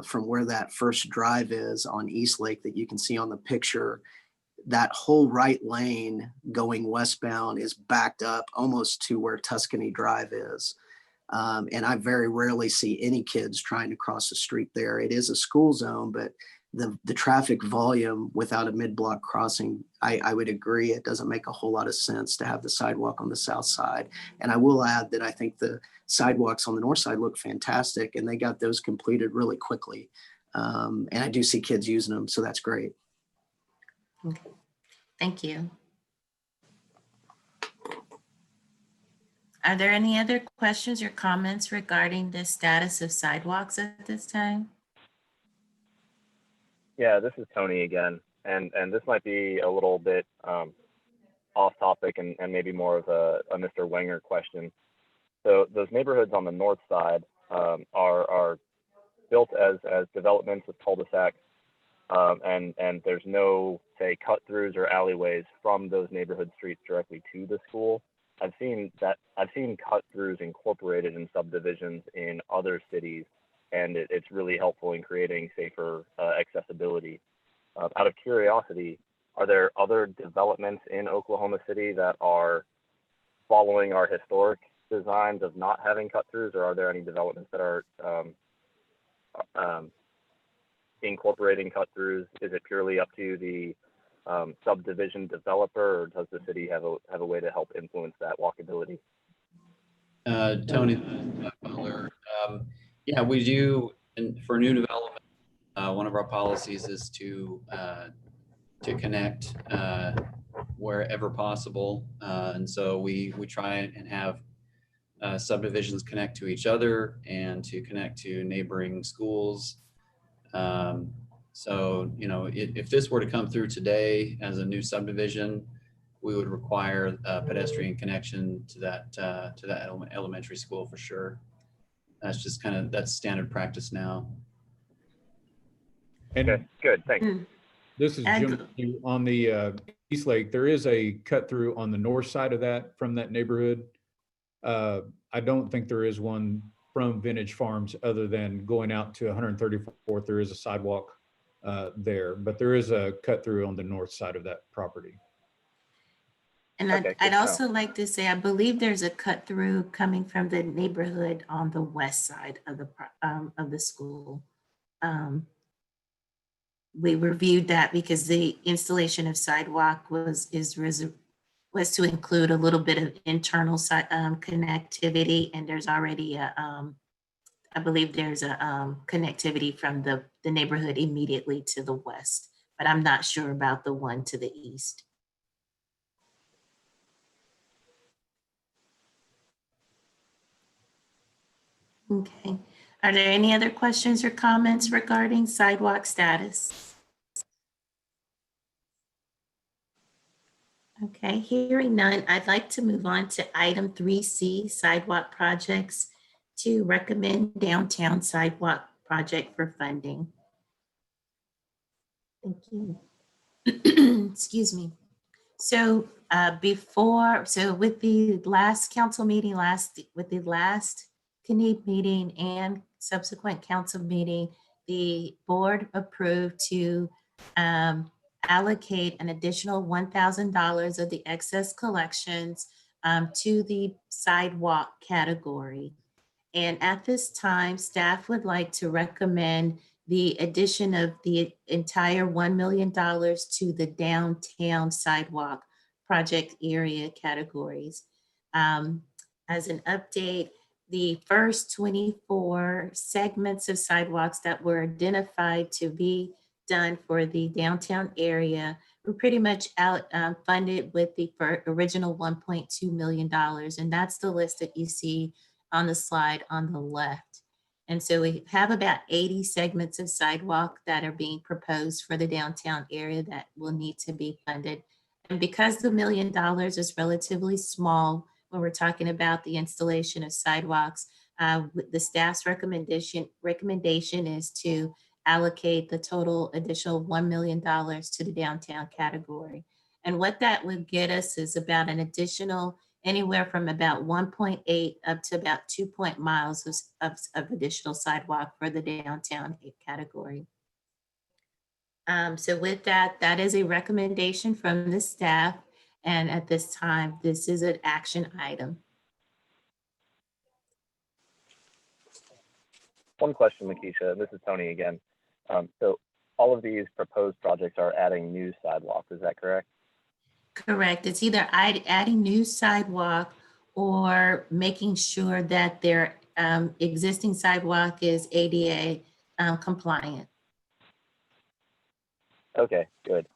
from where that first drive is on Eastlake that you can see on the picture, that whole right lane going westbound is backed up almost to where Tuscany Drive is. And I very rarely see any kids trying to cross the street there. It is a school zone, but the traffic volume without a mid-block crossing, I would agree, it doesn't make a whole lot of sense to have the sidewalk on the south side. And I will add that I think the sidewalks on the north side look fantastic, and they got those completed really quickly. And I do see kids using them, so that's great. Okay. Thank you. Are there any other questions or comments regarding the status of sidewalks at this time? Yeah, this is Tony again, and this might be a little bit off topic and maybe more of a Mr. Wenger question. So those neighborhoods on the north side are built as developments with cul-de-sacs, and there's no, say, cut-throughs or alleyways from those neighborhood streets directly to the school. I've seen cut-throughs incorporated in subdivisions in other cities, and it's really helpful in creating safer accessibility. Out of curiosity, are there other developments in Oklahoma City that are following our historic designs of not having cut-throughs, or are there any developments that are incorporating cut-throughs? Is it purely up to the subdivision developer, or does the city have a way to help influence that walkability? Tony Butler. Yeah, we do. And for new development, one of our policies is to connect wherever possible. And so we try and have subdivisions connect to each other and to connect to neighboring schools. So, you know, if this were to come through today as a new subdivision, we would require a pedestrian connection to that elementary school for sure. That's just that's standard practice now. And Okay, good, thanks. this is Jim on the East Lake. There is a cut through on the north side of that from that neighborhood. I don't think there is one from Vintage Farms other than going out to 134th. There is a sidewalk there, but there is a cut through on the north side of that property. And Okay, I'd good to also like to say, I believe there's a cut through coming from the neighborhood on the west side of the school. We reviewed that because the installation of sidewalk was to include a little bit of internal connectivity, and there's already I believe there's a connectivity from the neighborhood immediately to the west, but I'm not sure about the one to the east. Okay. Are there any other questions or comments regarding sidewalk status? Okay, hearing none, I'd like to move on to item 3C, sidewalk projects, to recommend downtown sidewalk project for funding. Thank you. Excuse me. So with the last council meeting, with the last CNEAP meeting and subsequent council meeting, the board approved to allocate an additional $1,000 of the excess collections to the sidewalk category. And at this time, staff would like to recommend the addition of the entire $1 million to the downtown sidewalk project area categories. As an update, the first 24 segments of sidewalks that were identified to be done for the downtown area were pretty much funded with the original $1.2 million. And that's the list that you see on the slide on the left. And so we have about 80 segments of sidewalk that are being proposed for the downtown area that will need to be funded. And because the $1 million is relatively small when we're talking about the installation of sidewalks, the staff's recommendation is to allocate the total additional $1 million to the downtown category. And what that would get us is about an additional anywhere from about 1.8 up to about 2 miles of additional sidewalk for the downtown category. So with that, that is a recommendation from the staff. And at this time, this is an action item. One question, Lakeisha, this is Tony again. So all of these proposed projects are adding new sidewalks, is that correct? Correct. It's either adding new sidewalk or making sure that their existing sidewalk is ADA compliant. Okay, good.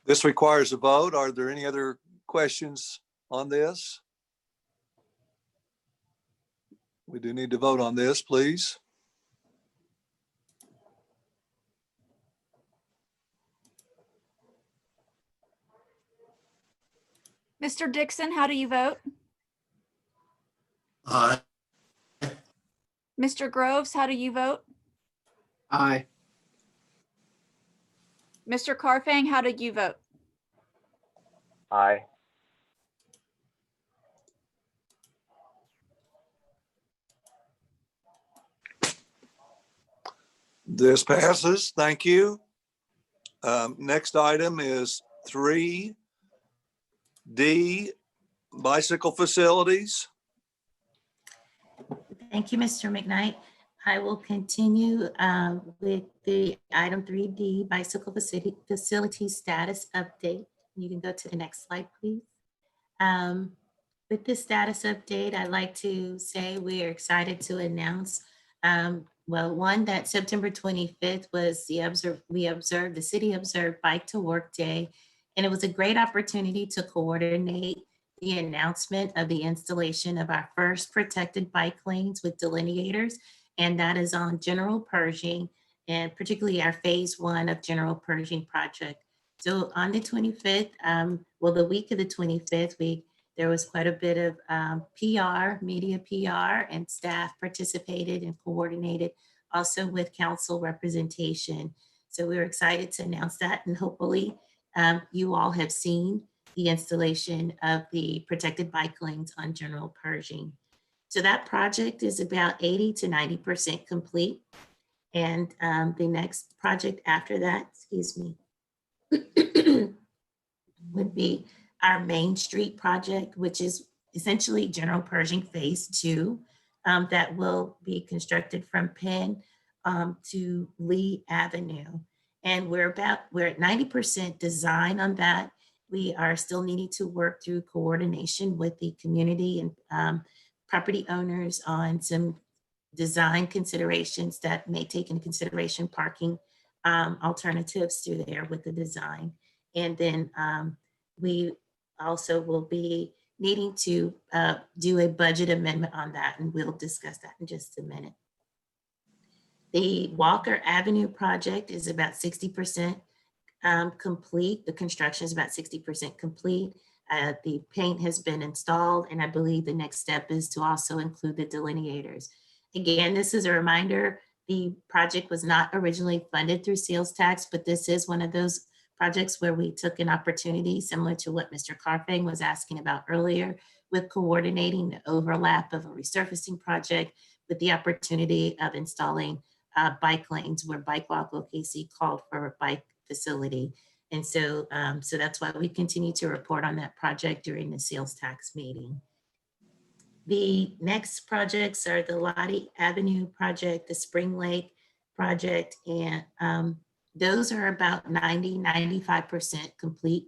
This requires a vote. Are there any other questions on this? We do need to vote on this, please. Mr. Dixon, how do you vote? Aye. Mr. Groves, how do you vote? Aye. Mr. Carfang, how do you vote? Aye. This passes. Thank you. Next item is 3D bicycle facilities. Thank you, Mr. McKnight. I will continue with the item 3D bicycle facility status update. You can go to the next slide, please. With this status update, I'd like to say we are excited to announce, well, one, that September 25th was the city observed Bike to Work Day, and it was a great opportunity to coordinate the announcement of the installation of our first protected bike lanes with delineators, and that is on General Pershing, and particularly our phase 1 of General Pershing project. So on the 25th, well, the week of the 25th, there was quite a bit of PR, media PR, and staff participated and coordinated, also with council representation. So we were excited to announce that, and hopefully you all have seen the installation of the protected bike lanes on General Pershing. So that project is about 80 to 90% complete. And the next project after that, excuse me, would be our Main Street project, which is essentially General Pershing phase 2, that will be constructed from Penn to Lee Avenue. And we're at 90% design on that. We are still needing to work through coordination with the community and property owners on some design considerations that may take into consideration parking alternatives through there with the design. And then we also will be needing to do a budget amendment on that, and we'll discuss that in just a minute. The Walker Avenue project is about 60% complete. The construction is about 60% complete. The paint has been installed, and I believe the next step is to also include the delineators. Again, this is a reminder, the project was not originally funded through sales tax, but this is one of those projects where we took an opportunity similar to what Mr. Carfang was asking about earlier, with coordinating the overlap of a resurfacing project with the opportunity of installing bike lanes where Bike Walk OKC called for a bike facility. And so, so that's why we continue to report on that project during the sales tax meeting. The next projects are the Lottie Avenue project, the Spring Lake project, and those are about 95% complete,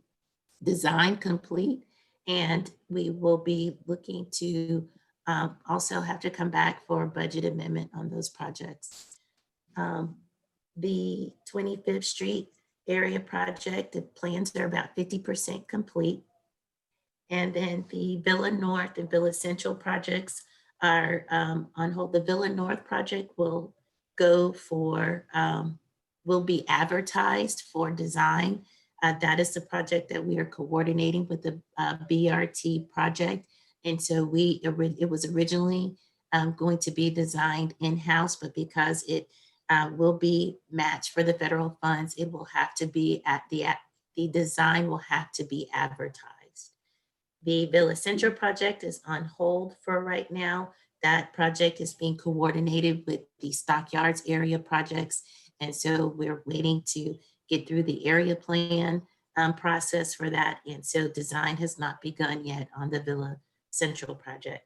design complete. And we will be looking to also have to come back for a budget amendment on those projects. The 25th Street area project, the plans are about 50% complete. And then the Villa North and Villa Central projects are on hold. The Villa North project will go for, will be advertised for design. That is the project that we are coordinating with the BRT project. And so it was originally going to be designed in-house, but because it will be matched for the federal funds, it will have to be the design will have to be advertised. The Villa Central project is on hold for right now. That project is being coordinated with the Stockyards area projects. And so we're waiting to get through the area plan process for that. And so design has not begun yet on the Villa Central project.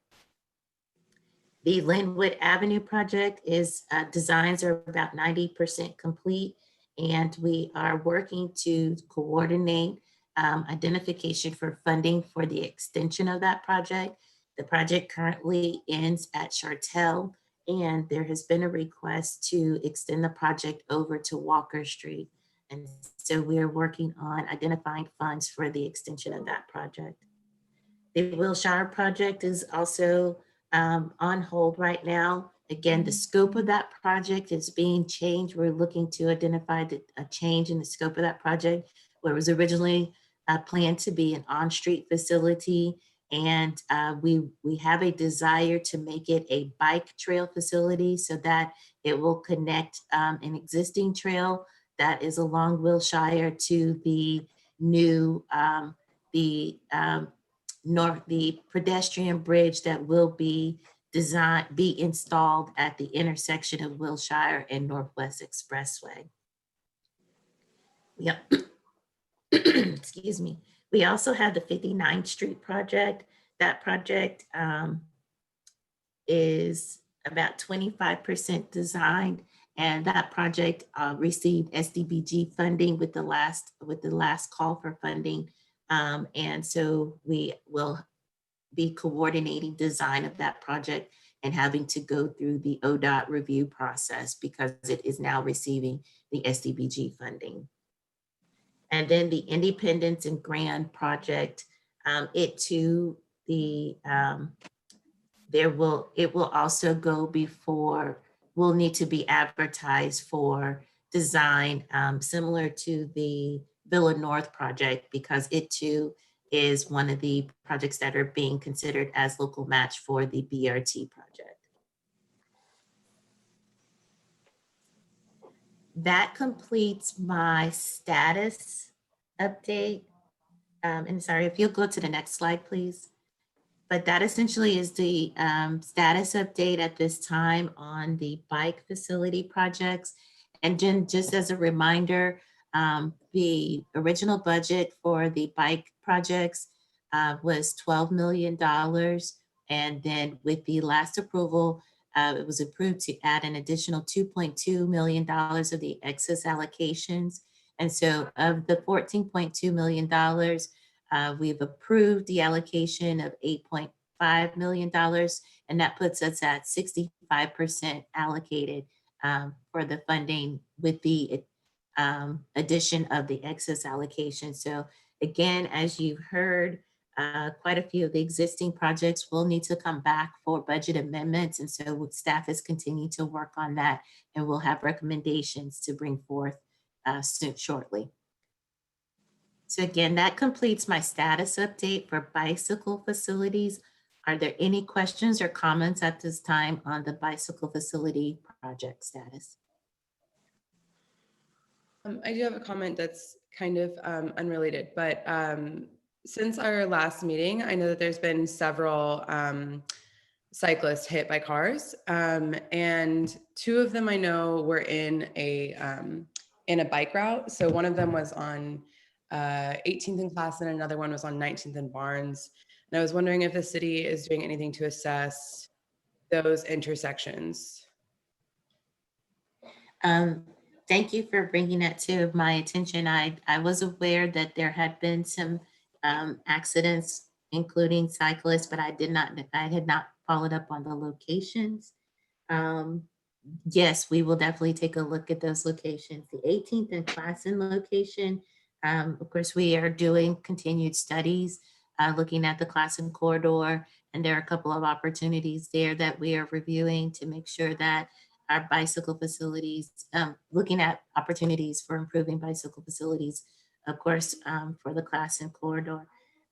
The Linwood Avenue project is designs are about 90% complete, and we are working to coordinate identification for funding for the extension of that project. The project currently ends at Chartel, and there has been a request to extend the project over to Walker Street. And so we are working on identifying funds for the extension of that project. The Wilshire project is also on hold right now. Again, the scope of that project is being changed. We're looking to identify a change in the scope of that project, where it was originally planned to be an on-street facility. And we have a desire to make it a bike trail facility so that it will connect an existing trail that is along Wilshire to the new, the pedestrian bridge that will be installed at the intersection of Wilshire and Northwest Expressway. Yep. Excuse me. We also have the 59th Street project. That project is about 25% designed, and that project received SDBG funding with the last call for funding. And so we will be coordinating design of that project and having to go through the ODOT review process because it is now receiving the SDBG funding. And then the Independence and Grand project, it too, it will also go before, will need to be advertised for design, similar to the Villa North project, because it too is one of the projects that are being considered as local match for the BRT project. That completes my status update. And sorry, if you'll go to the next slide, please. But that essentially is the status update at this time on the bike facility projects. And then just as a reminder, the original budget for the bike projects was $12 million. And then with the last approval, it was approved to add an additional $2.2 million of the excess allocations. And so of the $14.2 million, we've approved the allocation of $8.5 million, and that puts us at 65% allocated for the funding with the addition of the excess allocation. So again, as you heard, quite a few of the existing projects will need to come back for budget amendments. And so staff is continuing to work on that, and we'll have recommendations to bring forth shortly. So again, that completes my status update for bicycle facilities. Are there any questions or comments at this time on the bicycle facility project status? I do have a comment that's kind of unrelated, but since our last meeting, I know that there's been several cyclists hit by cars, and two of them I know were in a bike route. So one of them was on 18th and Class, and another one was on 19th and Barnes. And I was wondering if the city is doing anything to assess those intersections. Thank you for bringing that to my attention. I was aware that there had been some accidents, including cyclists, but I had not followed up on the locations. Yes, we will definitely take a look at those locations. The 18th and Classen location, of course, we are doing continued studies, looking at the Classen corridor, and there are a couple of opportunities there that we are reviewing to make sure that our bicycle facilities, looking at opportunities for improving bicycle facilities, of course, for the Classen corridor.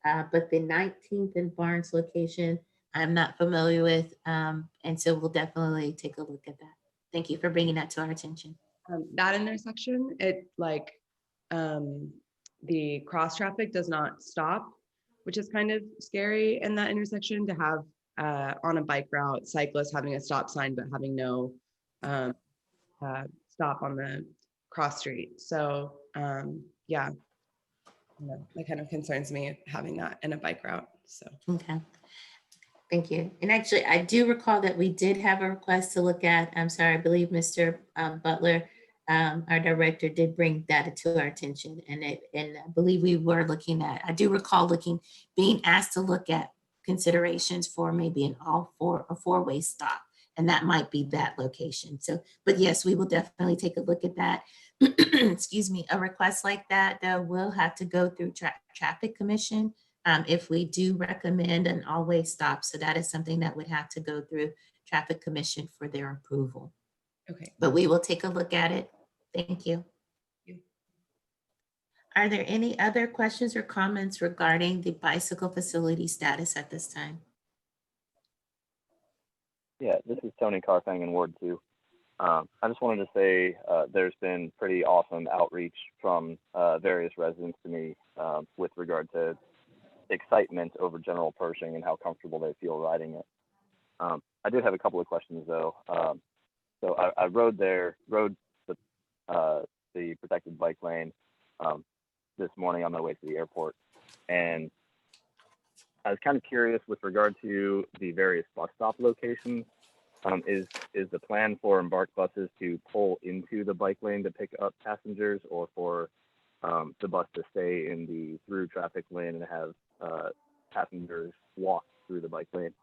But the 19th and Barnes location, I'm not familiar with, and so we'll definitely take a look at that. Thank you for bringing that to our attention. That intersection, the cross traffic does not stop, which is kind of scary in that intersection to have on a bike route, cyclists having a stop sign, but having no stop on the cross street. So yeah, that kind of concerns me having that in a bike route. So okay. Thank you. And actually, I do recall that we did have a request to look at, I'm sorry, I believe Mr. Butler, our director, did bring that to our attention. And I believe we were looking at, I do recall being asked to look at considerations for maybe a four-way stop. And that might be that location. So, but yes, we will definitely take a look at that. Excuse me, a request like that, though, will have to go through traffic commission. If we do recommend an all-way stop. So that is something that would have to go through traffic commission for their approval. okay. But we will take a look at it. Thank you. Are there any other questions or comments regarding the bicycle facility status at this time? Yeah, this is Tony Carfang in Ward 2. I just wanted to say there's been pretty awesome outreach from various residents to me with regard to excitement over general Pershing and how comfortable they feel riding it. I did have a couple of questions though. So I rode the protected bike lane, this morning on my way to the airport. And I was kind of curious with regard to the various bus stop locations. Is the plan for Embark buses to pull into the bike lane to pick up passengers, or for the bus to stay in the through traffic lane and have passengers walk through the bike lane?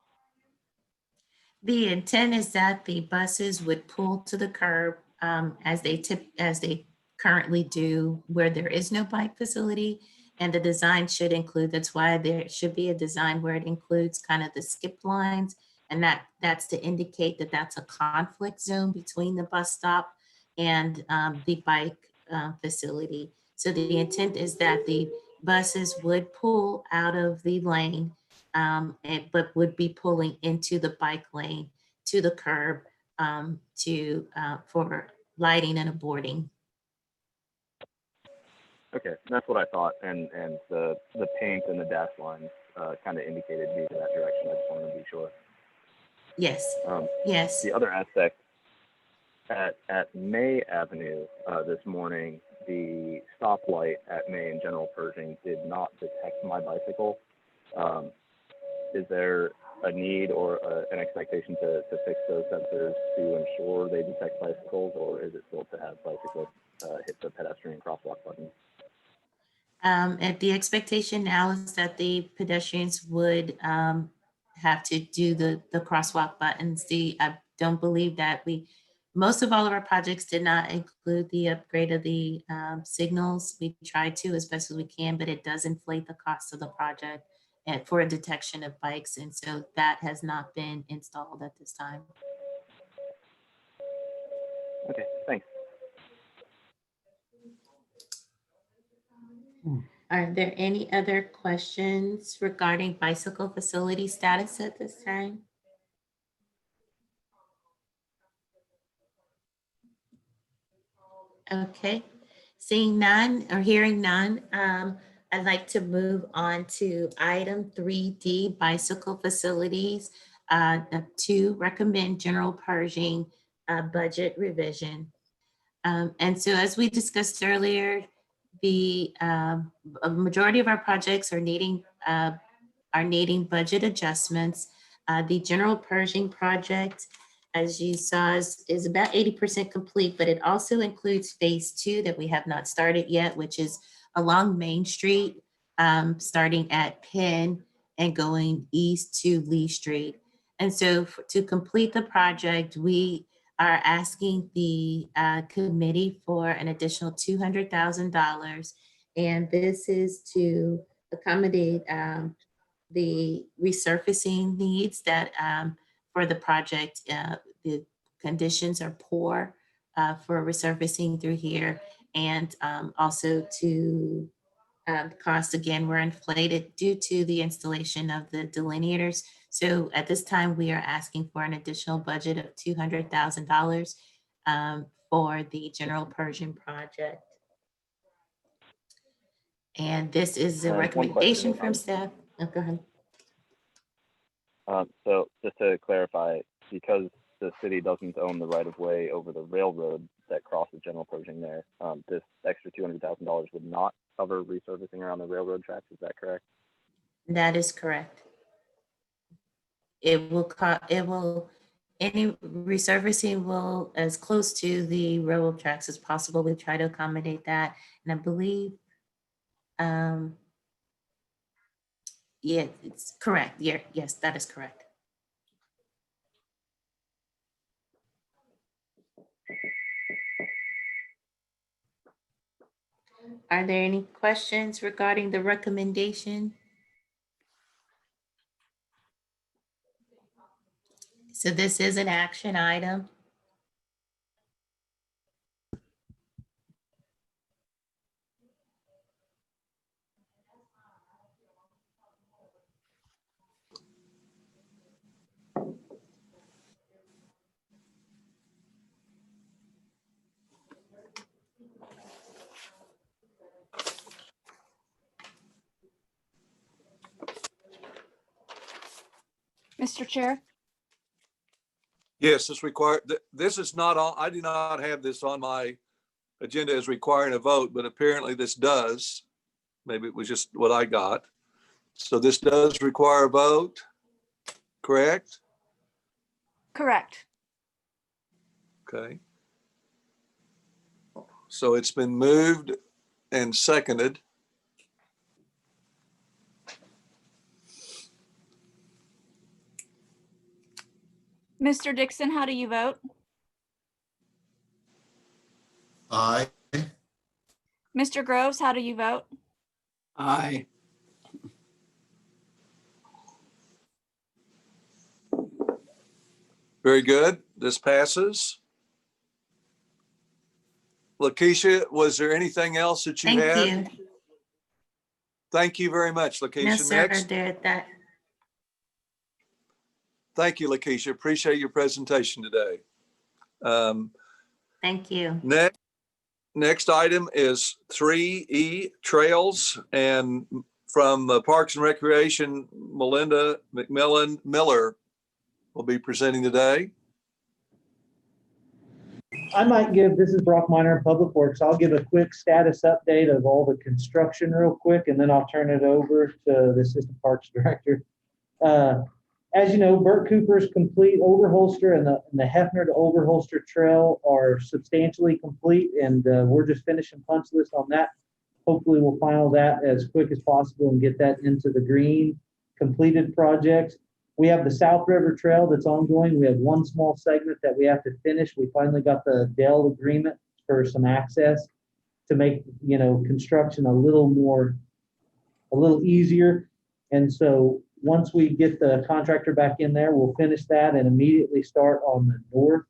The intent is that the buses would pull to the curb as they currently do where there is no bike facility. And the design should include, that's why there should be a design where it includes kind of the skip lines. And that's to indicate that that's a conflict zone between the bus stop and the bike facility. So the intent is that the buses would pull out of the lane, but would be pulling into the bike lane to the curb for lighting and boarding. Okay, that's what I thought, and the paint and the dash lines kind of indicated me to that direction. I just wanted to be sure. Yes. Yes. The other aspect at May Avenue this morning, the stoplight at May and General Pershing did not detect my bicycle. Is there a need or an expectation to fix those sensors to ensure they detect bicycles, or is it still to have bicyclists hit the pedestrian crosswalk button? And the expectation now is that the pedestrians would have to do the crosswalk buttons. I don't believe that most of all of our projects did not include the upgrade of the signals. We tried to as best as we can, but it does inflate the cost of the project and for a detection of bikes. And so that has not been installed at this time. Okay, thanks. Are there any other questions regarding bicycle facility status at this time? Okay, seeing none or hearing none, I'd like to move on to item 3D, bicycle facilities, to recommend General Pershing budget revision. And so as we discussed earlier, a majority of our projects are needing budget adjustments. The General Pershing project, as you saw, is about 80% complete, but it also includes phase 2 that we have not started yet, which is along Main Street, starting at Penn and going east to Lee Street. And so to complete the project, we are asking the committee for an additional $200,000. And this is to accommodate the resurfacing needs that for the project. The conditions are poor for resurfacing through here. And also to the costs, again, were inflated due to the installation of the delineators. So at this time, we are asking for an additional budget of $200,000 for the General Pershing project. And this is a recommendation from staff. Oh, go ahead. So just to clarify, because the city doesn't own the right of way over the railroad that crosses General Pershing there, this extra $200,000 would not cover resurfacing around the railroad tracks. Is that correct? That is correct. Any resurfacing will, as close to the railroad tracks as possible. We try to accommodate that. And I believe, yeah, it's correct. Yeah, yes, that is correct. Are there any questions regarding the recommendation? So this is an action item. Mr. Chair, Yes, this required, this is not on, I do not have this on my agenda as requiring a vote, but apparently this does. Maybe it was just what I got. So this does require a vote, correct? Correct. Okay. So it's been moved and seconded. Mr. Dixon, how do you vote? Aye. Mr. Groves, how do you vote? Aye. Very good. This passes. Lakeisha, was there anything else that you Thank had? you. Thank you very much, Lakeisha. No, sir, Next. that. Thank you, Lakeisha. Appreciate your presentation today. Thank you. Next item is 3E, Trails, and from Parks and Recreation, Melinda McMillan Miller will be presenting today. I might give, this is Brock Miner in Public Works. I'll give a quick status update of all the construction real quick, and then I'll turn it over to the Assistant Parks Director. As you know, Burt Cooper's complete Overholster and the Hefner to Overholster Trail are substantially complete, and we're just finishing punch list on that. Hopefully we'll final that as quick as possible and get that into the green completed projects. We have the South River Trail that's ongoing. We have one small segment that we have to finish. We finally got the Dell agreement for some access to make, you know, construction a little easier. And so once we get the contractor back in there, we'll finish that and immediately start on the North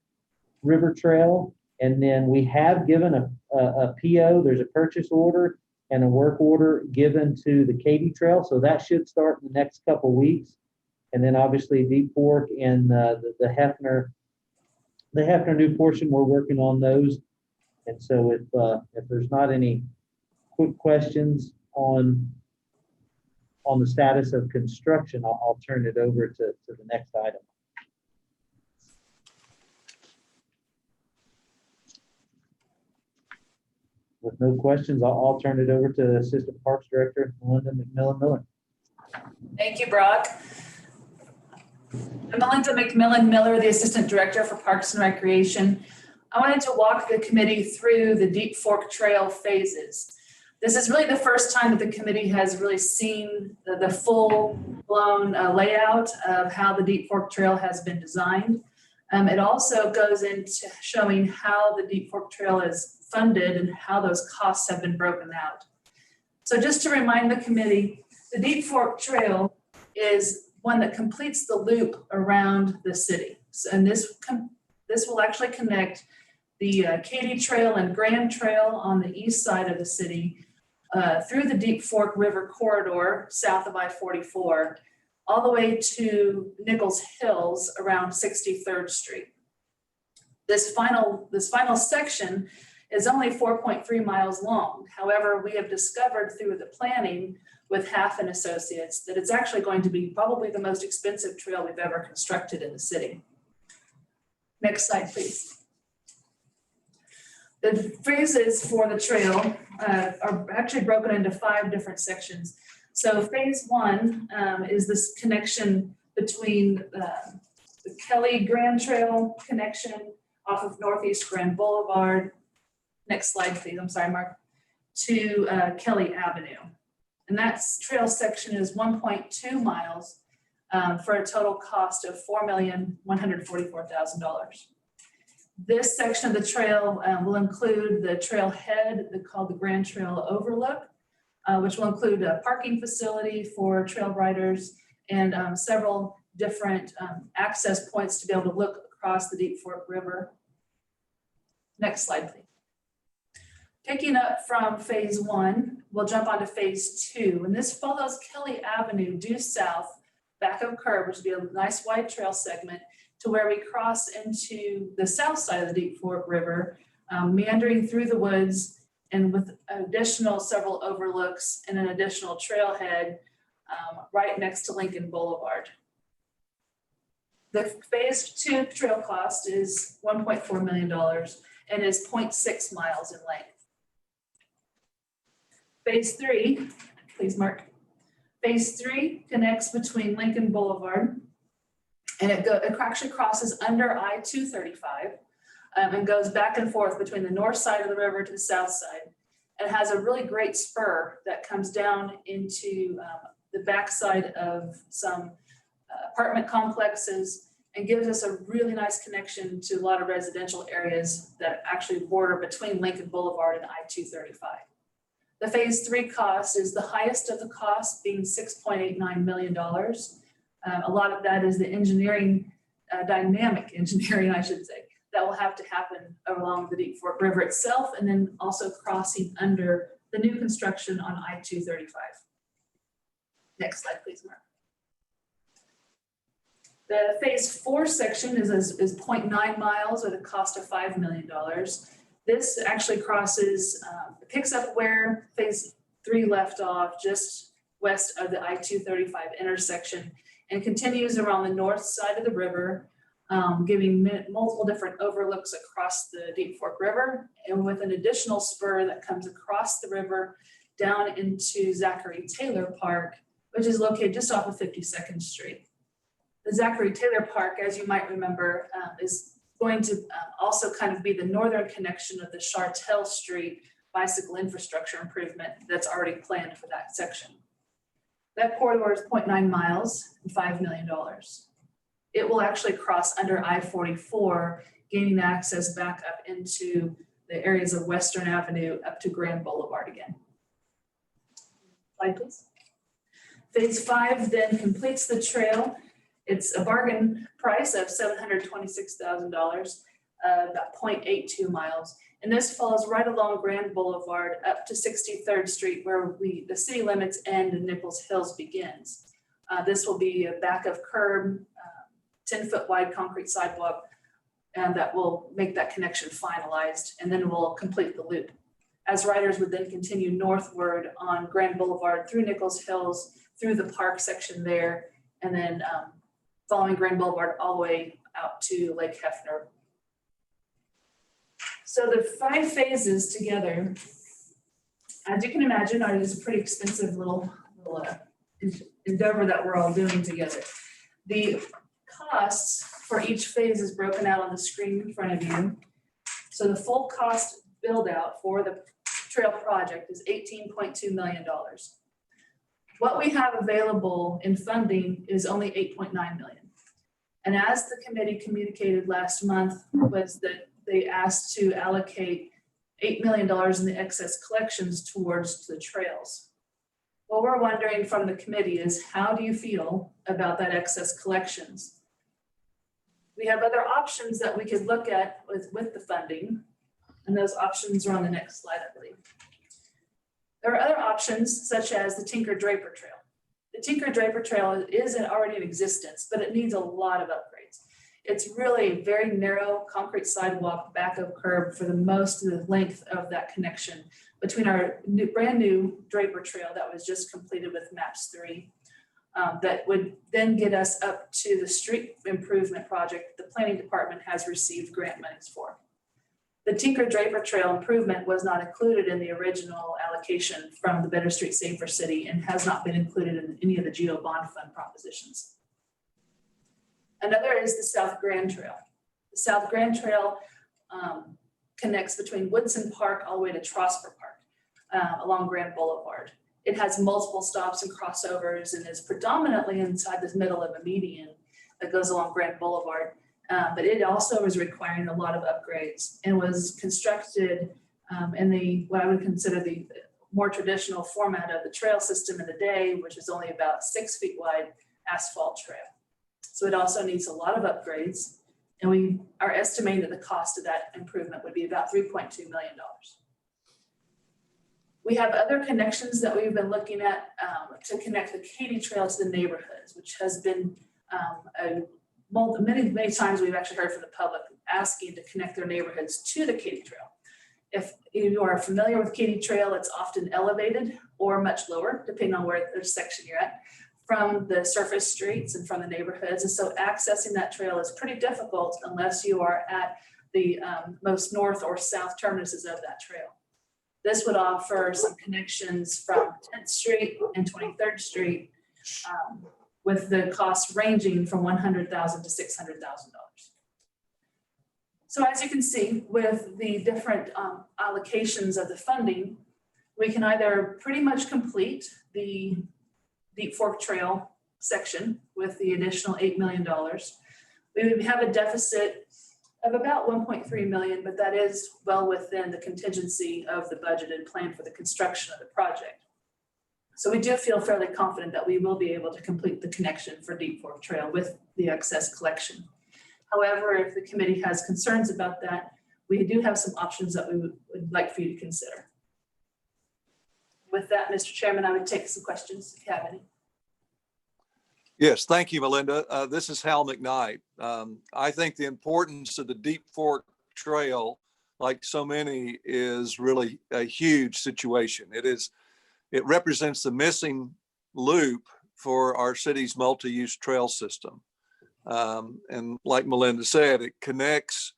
River Trail. And then we have given a PO, there's a purchase order and a work order given to the Katy Trail. So that should start in the next couple of weeks. And then obviously Deep Fork and the Hefner new portion, we're working on those. And so if there's not any quick questions on the status of construction, I'll turn it over to the next item. With no questions, I'll turn it over to Assistant Parks Director Melinda McMillan Miller. Thank you, Brock. I'm Melinda McMillan Miller, the Assistant Director for Parks and Recreation. I wanted to walk the committee through the Deep Fork Trail phases. This is really the first time that the committee has really seen the full-blown layout of how the Deep Fork Trail has been designed. It also goes into showing how the Deep Fork Trail is funded and how those costs have been broken out. So just to remind the committee, the Deep Fork Trail is one that completes the loop around the city. And this will actually connect the Katy Trail and Grand Trail on the east side of the city through the Deep Fork River corridor south of I-44, all the way to Nichols Hills around 63rd Street. This final section is only 4.3 miles long. However, we have discovered through the planning with Half and Associates that it's actually going to be probably the most expensive trail we've ever constructed in the city. Next slide, please. The phases for the trail are actually broken into 5 different sections. So phase 1 is this connection between the Kelly Grand Trail connection off of Northeast Grand Boulevard. Next slide, please. I'm sorry, Mark. To Kelly Avenue. And that trail section is 1.2 miles for a total cost of $4,144,000. This section of the trail will include the trailhead called the Grand Trail Overlook, which will include a parking facility for trail riders and several different access points to be able to look across the Deep Fork River. Next slide, please. Picking up from phase 1, we'll jump onto phase 2, and this follows Kelly Avenue due south, back of curb, which will be a nice wide trail segment, to where we cross into the south side of the Deep Fork River, meandering through the woods, and with additional several overlooks and an additional trailhead right next to Lincoln Boulevard. The phase 2 trail cost is $1.4 million. and is 0.6 miles in length. Phase 3, please Mark. Phase 3 connects between Lincoln Boulevard, and it actually crosses under I-235 and goes back and forth between the north side of the river to the south side. It has a really great spur that comes down into the backside of some apartment complexes and gives us a really nice connection to a lot of residential areas that actually border between Lincoln Boulevard and I-235. The phase 3 cost is the highest of the costs, being $6.89 million. A lot of that is the engineering, dynamic engineering, I should say, that will have to happen along the Deep Fork River itself, and then also crossing under the new construction on I-235. Next slide, please, Mark. The phase 4 section is 0.9 miles at a cost of $5 million. This actually crosses, picks up where phase 3 left off, just west of the I-235 intersection, and continues around the north side of the river, giving multiple different overlooks across the Deep Fork River, and with an additional spur that comes across the river down into Zachary Taylor Park, which is located just off of 52nd Street. The Zachary Taylor Park, as you might remember, is going to also kind of be the northern connection of the Chartel Street bicycle infrastructure improvement that's already planned for that section. That corridor is 0.9 miles and $5 million. It will actually cross under I-44, gaining access back up into the areas of Western Avenue up to Grand Boulevard again. Slide, please. Phase 5 then completes the trail. It's a bargain price of $726,000, about 0.82 miles. And this falls right along Grand Boulevard up to 63rd Street, where the city limits end and Nichols Hills begins. This will be a back of curb, 10-foot wide concrete sidewalk, and that will make that connection finalized, and then we'll complete the loop. As riders would then continue northward on Grand Boulevard through Nichols Hills, through the park section there, and then following Grand Boulevard all the way out to Lake Hefner. So the 5 phases together, as you can imagine, is a pretty expensive little endeavor that we're all doing together. The costs for each phase is broken out on the screen in front of you. So the full cost build out for the trail project is $18.2 million. What we have available in funding is only $8.9 million. And as the committee communicated last month, was that they asked to allocate $8 million in the excess collections towards the trails. What we're wondering from the committee is, how do you feel about that excess collections? We have other options that we could look at with the funding, and those options are on the next slide, I believe. There are other options, such as the Tinker Draper Trail. The Tinker Draper Trail is already in existence, but it needs a lot of upgrades. It's really a very narrow concrete sidewalk back of curb for the most of the length of that connection between our brand new Draper Trail that was just completed with MAPS 3. That would then get us up to the street improvement project the planning department has received grant monies for. The Tinker Draper Trail improvement was not included in the original allocation from the Better Street Safer City and has not been included in any of the GEO bond fund propositions. Another is the South Grand Trail. The South Grand Trail connects between Woodson Park all the way to Trosper Park along Grand Boulevard. It has multiple stops and crossovers and is predominantly inside the middle of a median that goes along Grand Boulevard. But it also is requiring a lot of upgrades and was constructed in what I would consider the more traditional format of the trail system in the day, which is only about 6 feet wide asphalt trail. So it also needs a lot of upgrades. And we are estimating that the cost of that improvement would be about $3.2 million. We have other connections that we've been looking at to connect the Katy Trail to the neighborhoods, which has been many times we've actually heard from the public asking to connect their neighborhoods to the Katy Trail. If you are familiar with Katy Trail, it's often elevated or much lower, depending on where the section you're at, from the surface streets and from the neighborhoods. And so accessing that trail is pretty difficult unless you are at the most north or south terminuses of that trail. This would offer some connections from 10th Street and 23rd Street, with the cost ranging from $100,000 to $600,000. So as you can see, with the different allocations of the funding, we can either pretty much complete the Deep Fork Trail section with the additional $8 million. We would have a deficit of about 1.3 million, but that is well within the contingency of the budgeted plan for the construction of the project. So we do feel fairly confident that we will be able to complete the connection for Deep Fork Trail with the excess collection. However, if the committee has concerns about that, we do have some options that we would like for you to consider. With that, Mr. Chairman, I would take some questions if you have any. Yes, thank you, Melinda. This is Hal McKnight. I think the importance of the Deep Fork Trail, like so many, is really a huge situation. It represents the missing loop for our city's multi-use trail system. And like Melinda said, it connects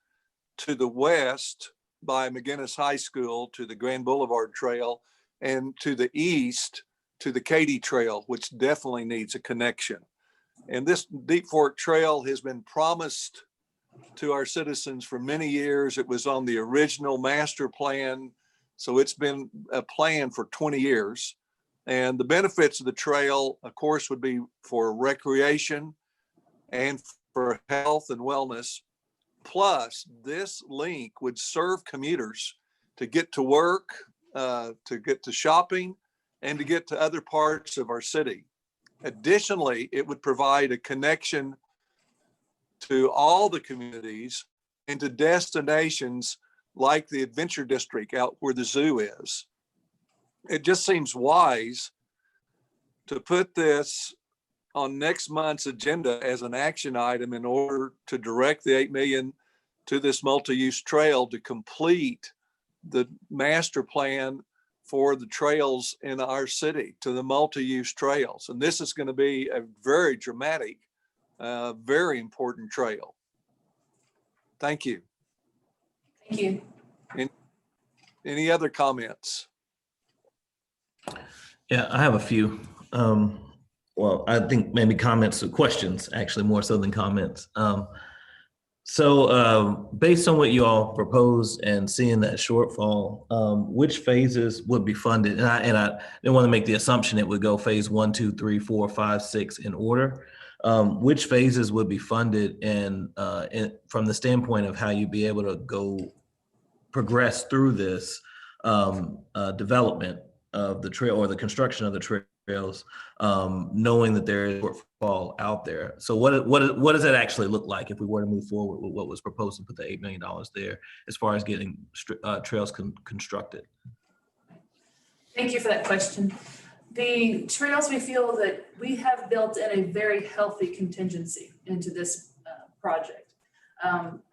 to the west by McGinnis High School to the Grand Boulevard Trail, and to the east to the Katy Trail, which definitely needs a connection. And this Deep Fork Trail has been promised to our citizens for many years. It was on the original master plan, so it's been a plan for 20 years. And the benefits of the trail, of course, would be for recreation and for health and wellness. Plus, this link would serve commuters to get to work, to get to shopping, and to get to other parts of our city. Additionally, it would provide a connection to all the communities and to destinations like the Adventure District out where the zoo is. It just seems wise to put this on next month's agenda as an action item in order to direct the $8 million to this multi-use trail to complete the master plan for the trails in our city, to the multi-use trails. And this is going to be a very dramatic, very important trail. Thank you. Thank you. Any other comments? Yeah, I have a few. Well, I think maybe comments or questions, actually, more so than comments. So based on what you all proposed and seeing that shortfall, which phases would be funded? And I didn't want to make the assumption it would go phase 1, 2, 3, 4, 5, 6 in order. Which phases would be funded, and from the standpoint of how you'd be able to go progress through this development of the trail or the construction of the trails, knowing that there is shortfall out there. So what does that actually look like if we were to move forward with what was proposed to put the $8 million there as far as getting trails constructed? Thank you for that question. The trails, we feel that we have built in a very healthy contingency into this project.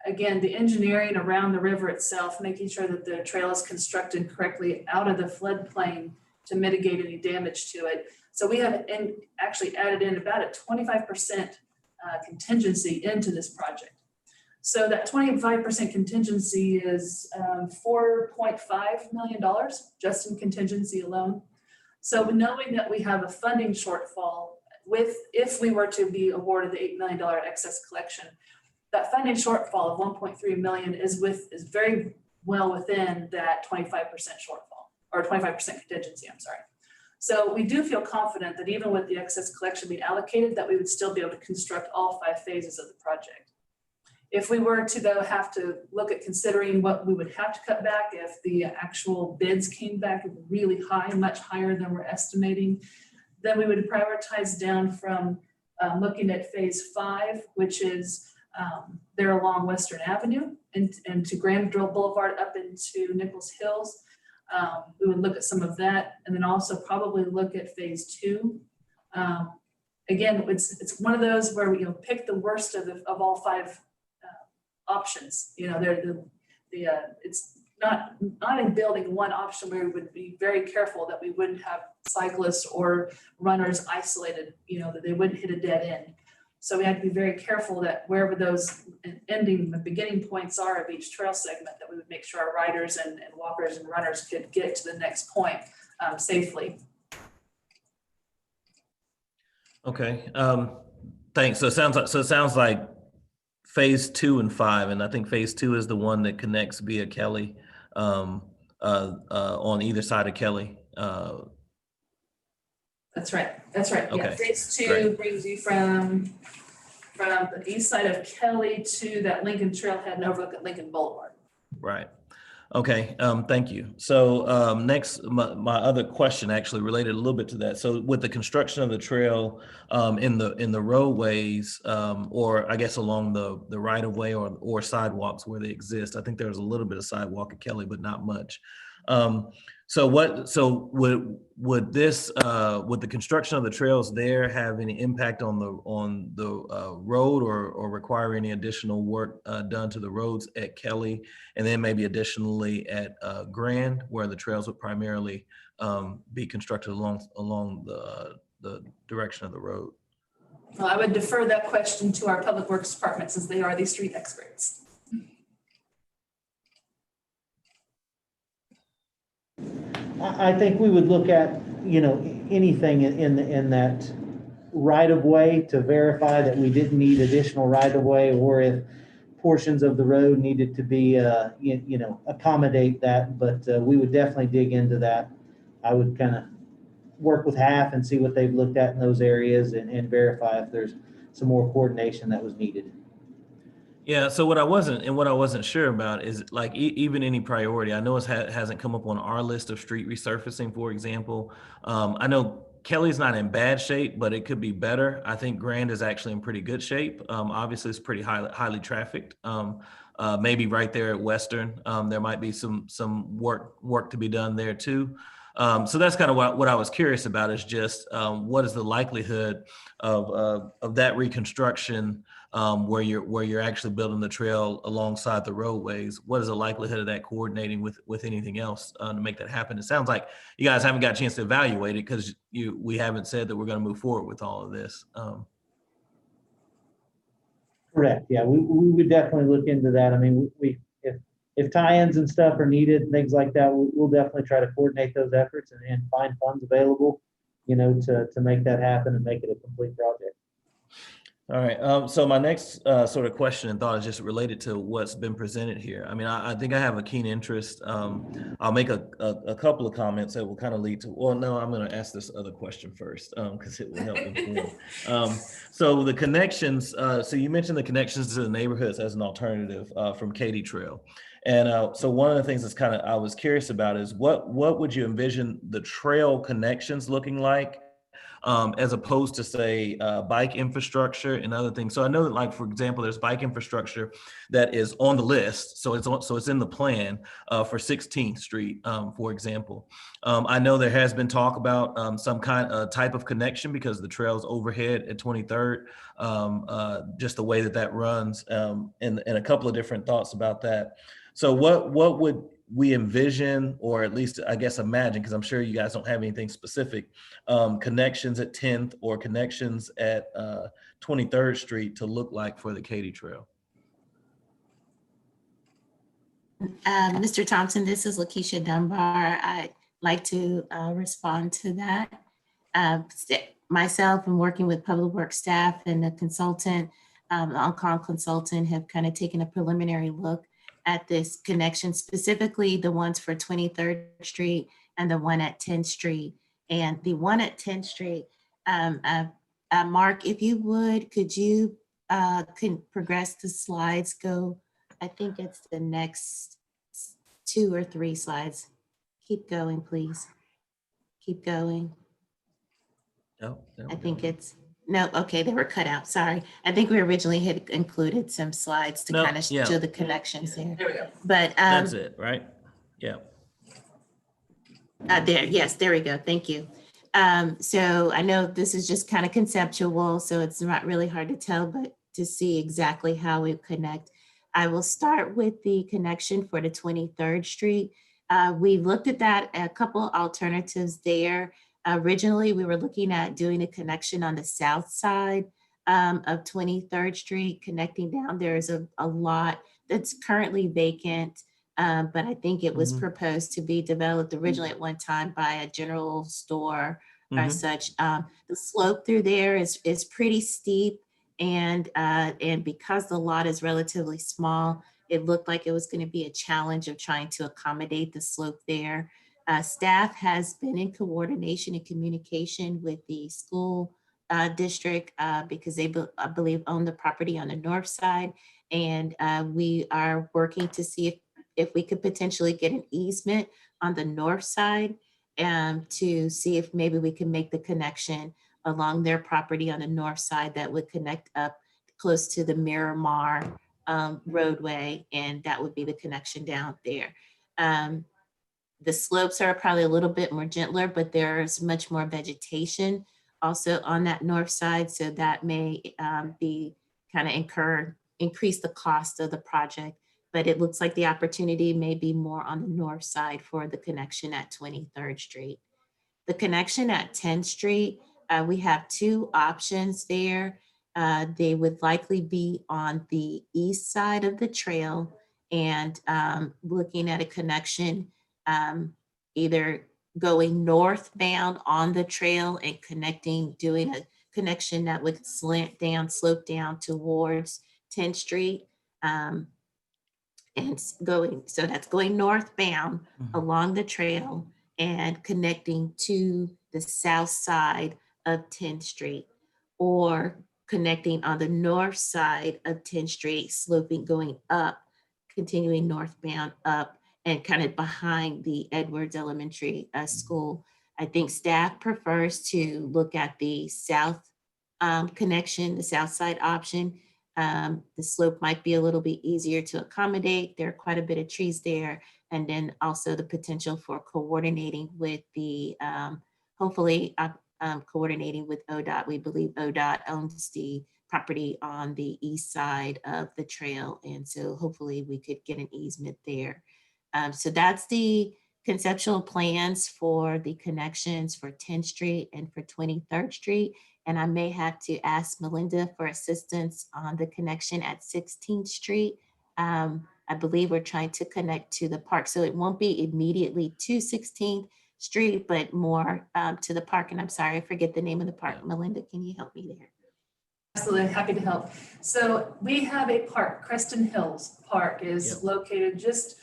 Again, the engineering around the river itself, making sure that the trail is constructed correctly out of the floodplain to mitigate any damage to it. So we have actually added in about a 25% contingency into this project. So that 25% contingency is $4.5 million just in contingency alone. So knowing that we have a funding shortfall if we were to be awarded the $8 million excess collection, that funding shortfall of 1.3 million is very well within that 25% shortfall, or 25% contingency, I'm sorry. So we do feel confident that even with the excess collection being allocated, that we would still be able to construct all 5 phases of the project. If we were to though have to look at considering what we would have to cut back if the actual bids came back really high, much higher than we're estimating, then we would prioritize down from looking at phase 5, which is there along Western Avenue and to Grand Boulevard up into Nichols Hills. We would look at some of that, and then also probably look at phase 2. Again, it's one of those where we pick the worst of all 5 options. It's not in building one option where we would be very careful that we wouldn't have cyclists or runners isolated, that they wouldn't hit a dead end. So we have to be very careful that wherever those ending, the beginning points are of each trail segment, that we would make sure our riders and walkers and runners could get to the next point safely. Okay, thanks. So it sounds like phase 2 and 5, and I think phase 2 is the one that connects via Kelly, on either side of Kelly. That's right. That's right. Yeah. Okay, Phase 2 great. brings you from the east side of Kelly to that Lincoln Trailhead and overlook at Lincoln Boulevard. Right. Okay, thank you. So next, my other question actually related a little bit to that. So with the construction of the trail in the roadways, or I guess along the right of way or sidewalks where they exist, I think there's a little bit of sidewalk at Kelly, but not much. So would the construction of the trails there have any impact on the road or require any additional work done to the roads at Kelly, and then maybe additionally at Grand, where the trails would primarily be constructed along the direction of the road? Well, I would defer that question to our Public Works Department since they are the street experts. I think we would look at, anything in that right of way to verify that we didn't need additional right of way, or if portions of the road needed to be, accommodate that. But we would definitely dig into that. I would kind of work with half and see what they've looked at in those areas and verify if there's some more coordination that was needed. Yeah, so what I wasn't sure about is like even any priority. I know it hasn't come up on our list of street resurfacing, for example. I know Kelly's not in bad shape, but it could be better. I think Grand is actually in pretty good shape. Obviously, it's pretty highly trafficked. Maybe right there at Western, there might be some work to be done there too. So that's kind of what I was curious about, is just what is the likelihood of that reconstruction where you're actually building the trail alongside the roadways? What is the likelihood of that coordinating with anything else to make that happen? It sounds like you guys haven't got a chance to evaluate it because we haven't said that we're going to move forward with all of this. Correct. Yeah, we would definitely look into that. I mean, if tie-ins and stuff are needed, things like that, we'll definitely try to coordinate those efforts and find funds available, to make that happen and make it a complete project. All right. So my next sort of question and thought is just related to what's been presented here. I mean, I think I have a keen interest. I'll make a couple of comments that will kind of lead to, well, no, I'm going to ask this other question first because it will help inform. So the connections, so you mentioned the connections to the neighborhoods as an alternative from Katy Trail. And so one of the things that's kind of, I was curious about is what would you envision the trail connections looking like? As opposed to say bike infrastructure and other things. So I know that, like, for example, there's bike infrastructure that is on the list. So it's in the plan for 16th Street, for example. I know there has been talk about some type of connection because the trail's overhead at 23rd, just the way that runs, and a couple of different thoughts about that. So what would we envision, or at least I guess imagine, because I'm sure you guys don't have anything specific, connections at 10th or connections at 23rd Street to look like for the Katy Trail? Mr. Thompson, this is Lakeisha Dunbar. I'd like to respond to that. Myself and working with Public Works staff and the consultant, the on-call consultant, have kind of taken a preliminary look at this connection, specifically the ones for 23rd Street and the one at 10th Street. And the one at 10th Street, Mark, if you would, could you progress the slides? Go, I think it's the next 2 or 3 slides. Keep going, please. Keep going. No, I think it's, no, okay, they were cut out, sorry. I think we originally had included some slides to kind of show the connections there. There we go. But that's it, right? Yeah. There, yes, there we go, thank you. So I know this is just kind of conceptual, so it's not really hard to tell, but to see exactly how we connect. I will start with the connection for the 23rd Street. We looked at that, a couple alternatives there. Originally, we were looking at doing a connection on the south side of 23rd Street connecting down. There's a lot that's currently vacant, but I think it was proposed to be developed originally at one time by a general store or such. The slope through there is pretty steep, and because the lot is relatively small, it looked like it was going to be a challenge of trying to accommodate the slope there. Staff has been in coordination and communication with the school district because they, I believe, own the property on the north side. And we are working to see if we could potentially get an easement on the north side to see if maybe we can make the connection along their property on the north side that would connect up close to the Miramar roadway. And that would be the connection down there. The slopes are probably a little bit more gentler, but there's much more vegetation also on that north side. So that may be kind of increase the cost of the project, but it looks like the opportunity may be more on the north side for the connection at 23rd Street. The connection at 10th Street, we have two options there. They would likely be on the east side of the trail and looking at a connection either going northbound on the trail and connecting, doing a connection that would slope down towards 10th Street. And so that's going northbound along the trail and connecting to the south side of 10th Street, or connecting on the north side of 10th Street, sloping, going up, continuing northbound up, and kind of behind the Edwards Elementary School. I think staff prefers to look at the south connection, the south side option. The slope might be a little bit easier to accommodate. There are quite a bit of trees there. And then also the potential for coordinating with the, hopefully coordinating with ODOT. We believe ODOT owns the property on the east side of the trail. And so hopefully we could get an easement there. So that's the conceptual plans for the connections for 10th Street and for 23rd Street. And I may have to ask Melinda for assistance on the connection at 16th Street. I believe we're trying to connect to the park. So it won't be immediately to 16th Street, but more to the park. And I'm sorry, I forget the name of the park. Melinda, can you help me there? Absolutely, happy to help. So we have a park, Creston Hills Park is located just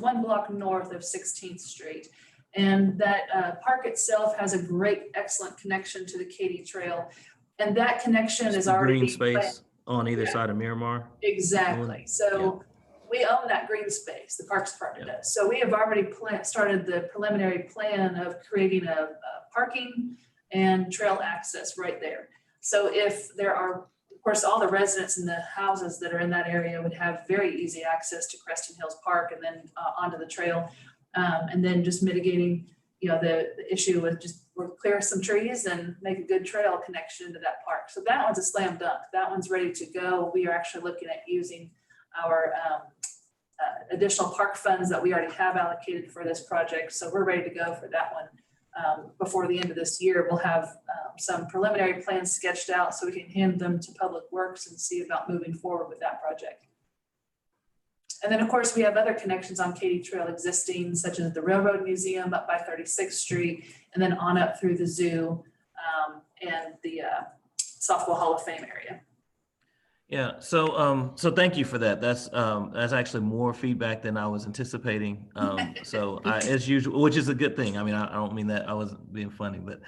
one block north of 16th Street. And that park itself has a great, excellent connection to the Katy Trail. And that connection is already green space on either side of Miramar. Exactly. So we own that green space, the Parks Department does. So we have already started the preliminary plan of creating a parking and trail access right there. So if there are, of course, all the residents in the houses that are in that area would have very easy access to Creston Hills Park and then onto the trail. And then just mitigating, the issue with just we'll clear some trees and make a good trail connection to that park. So that one's a slam dunk. That one's ready to go. We are actually looking at using our additional park funds that we already have allocated for this project. So we're ready to go for that one. Before the end of this year, we'll have some preliminary plans sketched out so we can hand them to Public Works and see about moving forward with that project. And then, of course, we have other connections on Katy Trail existing, such as the Railroad Museum up by 36th Street, and then on up through the zoo and the Softball Hall of Fame area. Yeah, so thank you for that. That's actually more feedback than I was anticipating. So as usual, which is a good thing. I mean, I don't mean that I wasn't being funny, but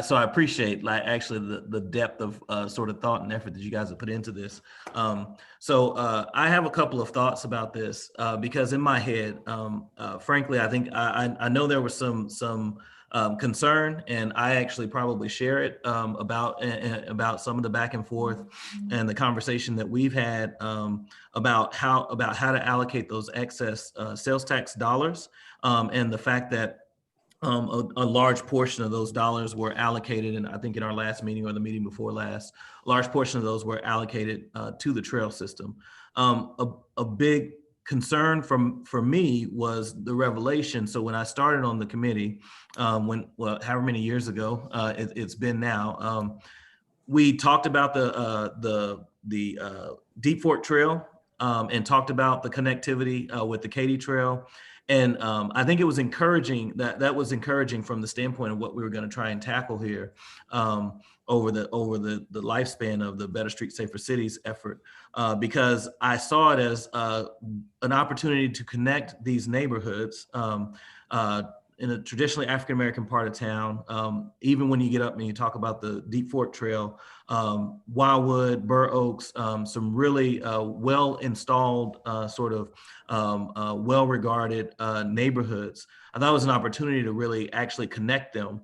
so I appreciate actually the depth of sort of thought and effort that you guys have put into this. So I have a couple of thoughts about this because in my head, frankly, I think I know there was some concern, and I actually probably share it about some of the back and forth and the conversation that we've had about how to allocate those excess sales tax dollars, and the fact that a large portion of those dollars were allocated, and I think in our last meeting or the meeting before last, a large portion of those were allocated to the trail system. A big concern for me was the revelation. So when I started on the committee, however many years ago it's been now, we talked about the Deep Fork Trail and talked about the connectivity with the Katy Trail. And I think it was encouraging that was encouraging from the standpoint of what we were going to try and tackle here over the lifespan of the Better Streets, Safer Cities effort, because I saw it as an opportunity to connect these neighborhoods in a traditionally African-American part of town. Even when you get up and you talk about the Deep Fork Trail, Wildwood, Burr Oaks, some really well-installed, sort of well-regarded neighborhoods. I thought it was an opportunity to really actually connect them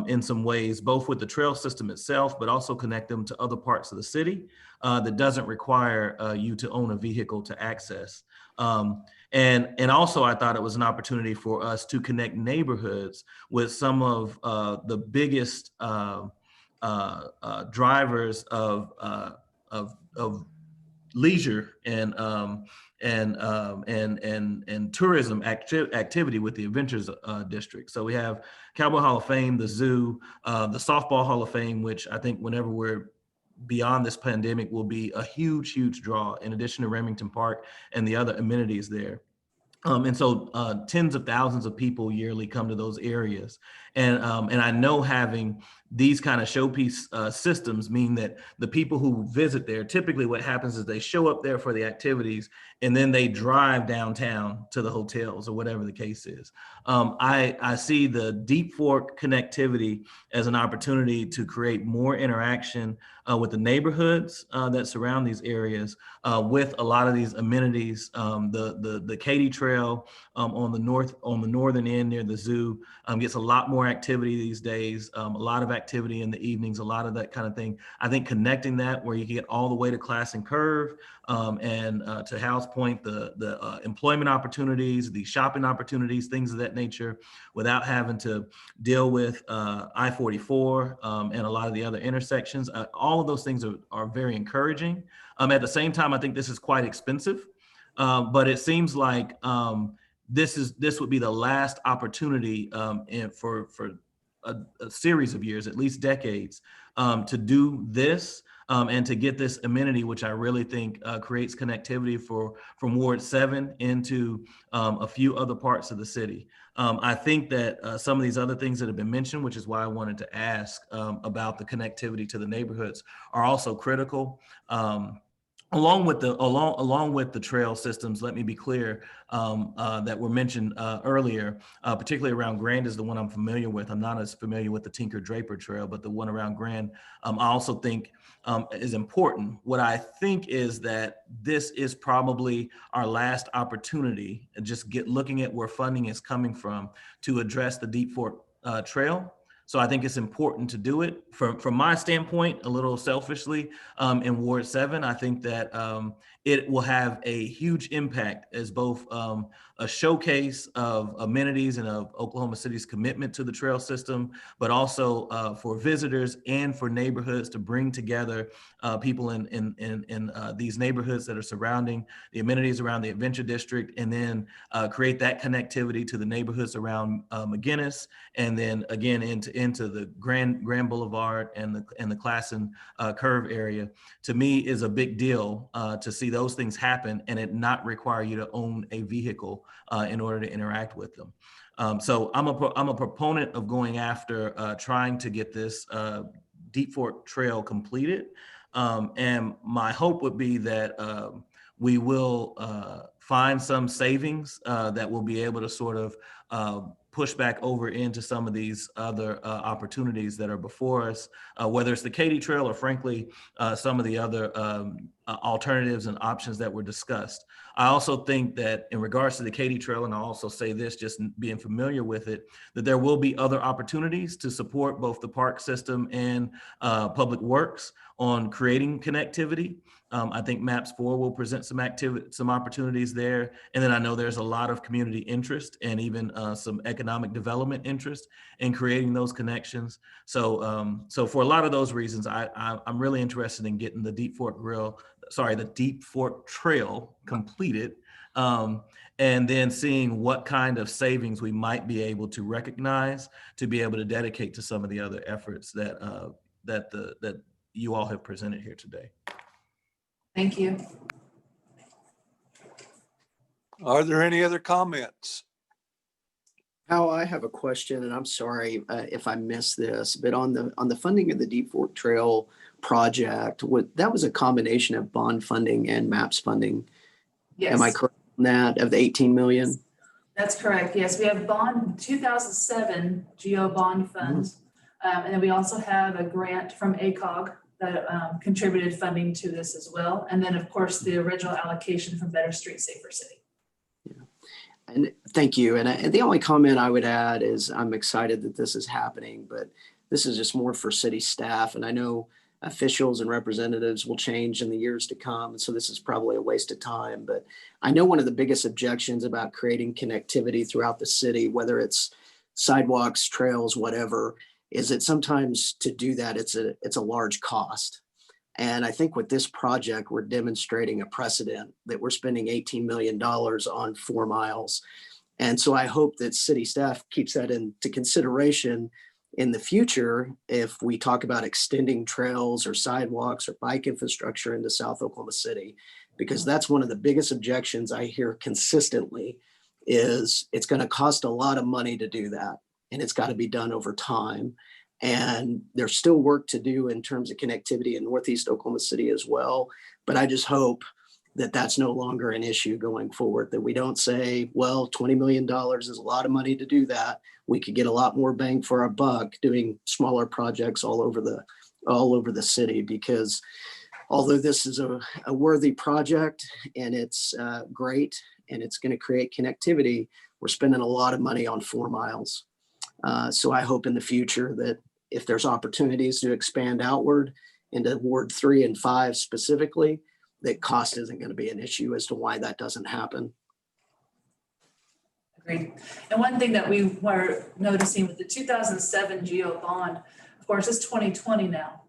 in some ways, both with the trail system itself, but also connect them to other parts of the city that doesn't require you to own a vehicle to access. And also I thought it was an opportunity for us to connect neighborhoods with some of the biggest drivers of leisure and tourism activity with the Adventures District. So we have Cowboy Hall of Fame, the zoo, the Softball Hall of Fame, which I think whenever we're beyond this pandemic will be a huge, huge draw in addition to Remington Park and the other amenities there. And so tens of thousands of people yearly come to those areas. And I know having these kind of showpiece systems mean that the people who visit there, typically what happens is they show up there for the activities and then they drive downtown to the hotels or whatever the case is. I see the Deep Fork connectivity as an opportunity to create more interaction with the neighborhoods that surround these areas with a lot of these amenities. The Katy Trail on the northern end near the zoo gets a lot more activity these days, a lot of activity in the evenings, a lot of that kind of thing. I think connecting that where you can get all the way to Class and Curve and to Hal's point, the employment opportunities, the shopping opportunities, things of that nature, without having to deal with I-44 and a lot of the other intersections. All of those things are very encouraging. At the same time, I think this is quite expensive, but it seems like this would be the last opportunity for a series of years, at least decades, to do this and to get this amenity, which I really think creates connectivity from Ward 7 into a few other parts of the city. I think that some of these other things that have been mentioned, which is why I wanted to ask about the connectivity to the neighborhoods, are also critical. Along with the trail systems, let me be clear, that were mentioned earlier, particularly around Grand is the one I'm familiar with. I'm not as familiar with the Tinker Draper Trail, but the one around Grand, I also think is important. What I think is that this is probably our last opportunity, just looking at where funding is coming from to address the Deep Fork Trail. So I think it's important to do it. From my standpoint, a little selfishly, in Ward 7, I think that it will have a huge impact as both a showcase of amenities and of Oklahoma City's commitment to the trail system, but also for visitors and for neighborhoods to bring together people in these neighborhoods that are surrounding the amenities around the Adventure District, and then create that connectivity to the neighborhoods around McGinnis, and then again into the Grand Boulevard and the Class and Curve area. To me, is a big deal to see those things happen and it not require you to own a vehicle in order to interact with them. So I'm a proponent of going after trying to get this Deep Fork Trail completed. And my hope would be that we will find some savings that will be able to sort of push back over into some of these other opportunities that are before us, whether it's the Katy Trail or frankly, some of the other alternatives and options that were discussed. I also think that in regards to the Katy Trail, and I'll also say this, just being familiar with it, that there will be other opportunities to support both the park system and public works on creating connectivity. I think MAPS 4 will present some opportunities there. And then I know there's a lot of community interest and even some economic development interest in creating those connections. So for a lot of those reasons, I'm really interested in getting the Deep Fork Trail completed. And then seeing what kind of savings we might be able to recognize to be able to dedicate to some of the other efforts that you all have presented here today. Thank you. Are there any other comments? Hal, I have a question, and I'm sorry if I missed this, but on the funding of the Deep Fork Trail project, that was a combination of bond funding and MAPS funding. Yes. Am I correct on that, of the 18 million? That's correct. Yes, we have 2007 GEO bond funds. And then we also have a grant from ACOG that contributed funding to this as well. And then of course, the original allocation from Better Street, Safer City. Yeah. And thank you. And the only comment I would add is I'm excited that this is happening, but this is just more for city staff. And I know officials and representatives will change in the years to come. And so this is probably a waste of time, but I know one of the biggest objections about creating connectivity throughout the city, whether it's sidewalks, trails, whatever, is that sometimes to do that, it's a large cost. And I think with this project, we're demonstrating a precedent that we're spending $18 million on 4 miles. And so I hope that city staff keeps that into consideration in the future, if we talk about extending trails or sidewalks or bike infrastructure into South Oklahoma City, because that's one of the biggest objections I hear consistently is it's going to cost a lot of money to do that. And it's got to be done over time. And there's still work to do in terms of connectivity in Northeast Oklahoma City as well. But I just hope that that's no longer an issue going forward, that we don't say, well, $20 million is a lot of money to do that. We could get a lot more bang for our buck doing smaller projects all over the city, because although this is a worthy project and it's great and it's going to create connectivity, we're spending a lot of money on 4 miles. So I hope in the future that if there's opportunities to expand outward into Ward 3 and 5 specifically, that cost isn't going to be an issue as to why that doesn't happen. Agreed. And one thing that we were noticing with the 2007 GEO bond, of course, it's 2020 now.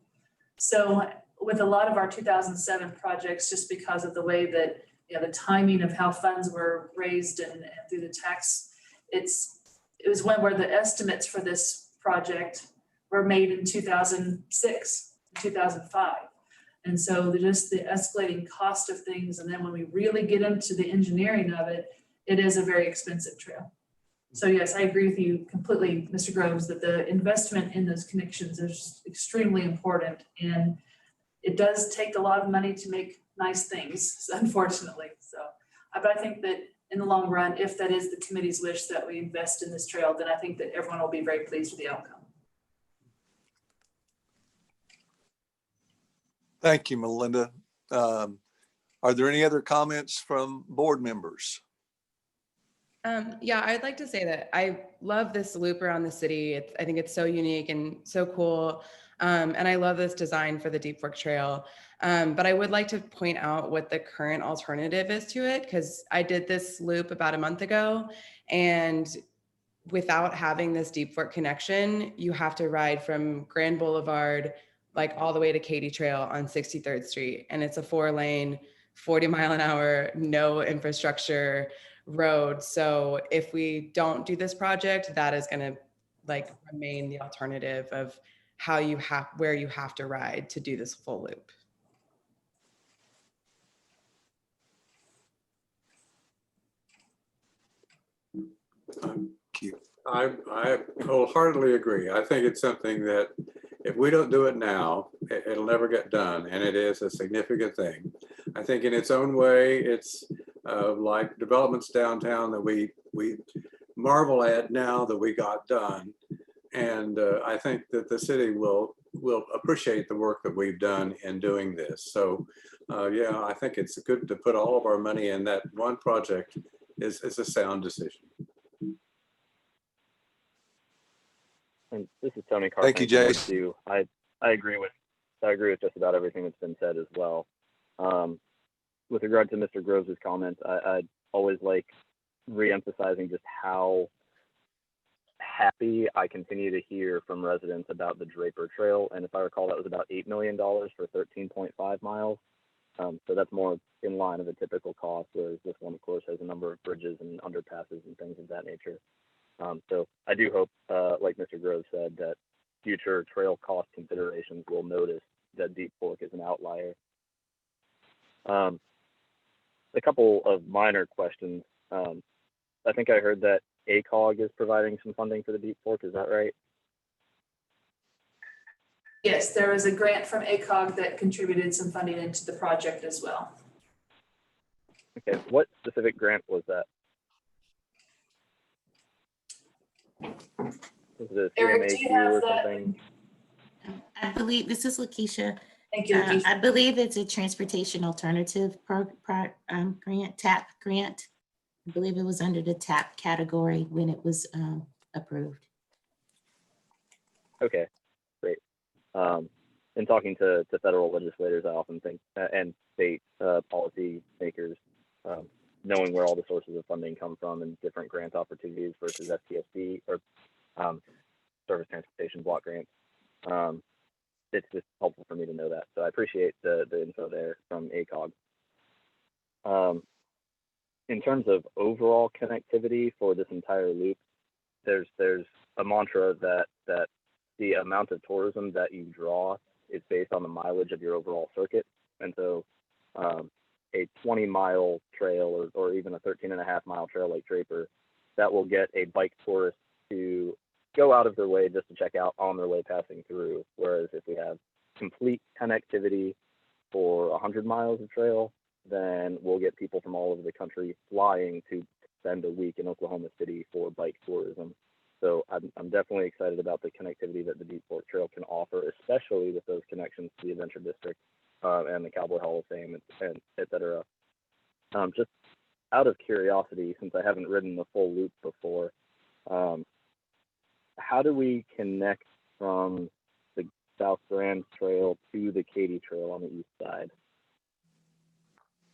So with a lot of our 2007 projects, just because of the way that, the timing of how funds were raised and through the tax, it was where the estimates for this project were made in 2006, 2005. And so just the escalating cost of things. And then when we really get into the engineering of it, it is a very expensive trail. So yes, I agree with you completely, Mr. Groves, that the investment in those connections is extremely important. And it does take a lot of money to make nice things, unfortunately. So, but I think that in the long run, if that is the committee's wish that we invest in this trail, then I think that everyone will be very pleased with the outcome. Thank you, Melinda. Are there any other comments from board members? Yeah, I'd like to say that I love this loop around the city. I think it's so unique and so cool. And I love this design for the Deep Fork Trail. But I would like to point out what the current alternative is to it, because I did this loop about a month ago, and without having this Deep Fork connection, you have to ride from Grand Boulevard like all the way to Katy Trail on 63rd Street. And it's a 4-lane, 40-mile-an-hour, no infrastructure road. So if we don't do this project, that is going to remain the alternative of where you have to ride to do this full loop. Thank you. I wholeheartedly agree. I think it's something that if we don't do it now, it'll never get done. And it is a significant thing. I think in its own way, it's like developments downtown that we marvel at now that we got done. And I think that the city will appreciate the work that we've done in doing this. So yeah, I think it's good to put all of our money in that one project is a sound decision. And this is Tony Carpenter. Thank you, Jason. I agree with just about everything that's been said as well. With regard to Mr. Groves' comments, I always like re-emphasizing just how happy I continue to hear from residents about the Draper Trail. And if I recall, that was about $8 million for 13.5 miles. So that's more in line of a typical cost, whereas this one, of course, has a number of bridges and underpasses and things of that nature. So I do hope, like Mr. Groves said, that future trail cost considerations will notice that Deep Fork is an outlier. A couple of minor questions. I think I heard that ACOG is providing some funding for the Deep Fork. Is that right? Yes, there was a grant from ACOG that contributed some funding into the project as well. Okay, what specific grant was that? Was it a Eric, do you CMAQ have or that? something? I believe, this is Lakeisha. Thank you, Lakeisha. I believe it's a transportation alternative grant, TAP grant. I believe it was under the TAP category when it was approved. Okay, great. In talking to federal legislators, I often think, and state policy makers, knowing where all the sources of funding come from and different grant opportunities versus STSD or Service Transportation Block Grants. It's just helpful for me to know that. So I appreciate the info there from ACOG. In terms of overall connectivity for this entire loop, there's a mantra that the amount of tourism that you draw is based on the mileage of your overall circuit. And so a 20-mile trail or even a 13.5-mile trail like Draper, that will get a bike tourist to go out of their way just to check out on their way passing through. Whereas if we have complete connectivity for 100 miles of trail, then we'll get people from all over the country flying to spend a week in Oklahoma City for bike tourism. So I'm definitely excited about the connectivity that the Deep Fork Trail can offer, especially with those connections to the Adventure District and the Cowboy Hall of Fame, and et cetera. Just out of curiosity, since I haven't ridden the full loop before, how do we connect from the South Grand Trail to the Katy Trail on the east side?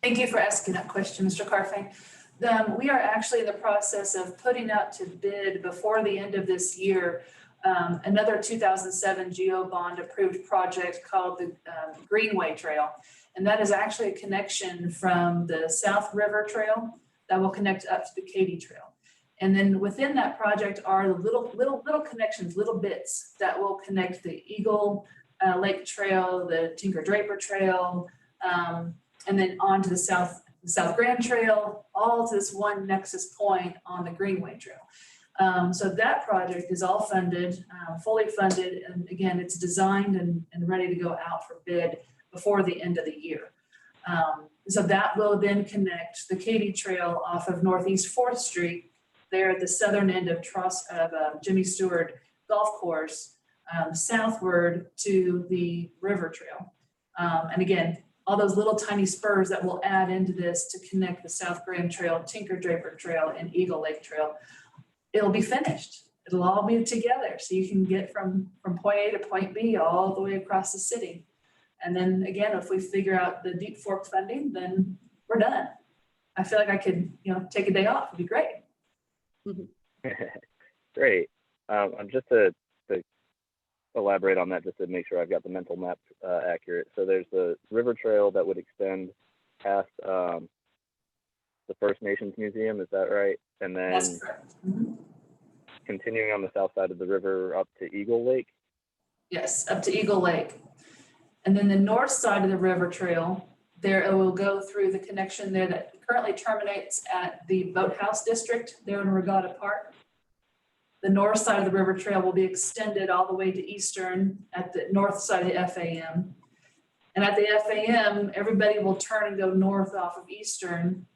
Thank you for asking that question, Mr. Carfang. We are actually in the process of putting out to bid before the end of this year another 2007 GEO bond approved project called the Greenway Trail. And that is actually a connection from the South River Trail that will connect up to the Katy Trail. And then within that project are the little connections, little bits that will connect the Eagle Lake Trail, the Tinker Draper Trail, and then on to the South Grand Trail, all to this one nexus point on the Greenway Trail. So that project is all funded, fully funded, and again, it's designed and ready to go out for bid before the end of the year. So that will then connect the Katy Trail off of Northeast 4th Street, there at the southern end of Jimmy Stewart Golf Course, southward to the River Trail. And again, all those little tiny spurs that will add into this to connect the South Grand Trail, Tinker Draper Trail, and Eagle Lake Trail. It'll be finished. It'll all be together. So you can get from point A to point B all the way across the city. And then again, if we figure out the Deep Fork funding, then we're done. I feel like I could, take a day off. It'd be great. Great. Just to elaborate on that, just to make sure I've got the mental map accurate. So there's the River Trail that would extend past the First Nations Museum, is that right? And then That's correct. Mm-hmm. Continuing on the south side of the river up to Eagle Lake? Yes, up to Eagle Lake. And then the north side of the River Trail, there it will go through the connection there that currently terminates at the Boathouse District there in Regatta Park. The north side of the River Trail will be extended all the way to Eastern at the north side of the FAM. And at the FAM, everybody will turn and go north off of Eastern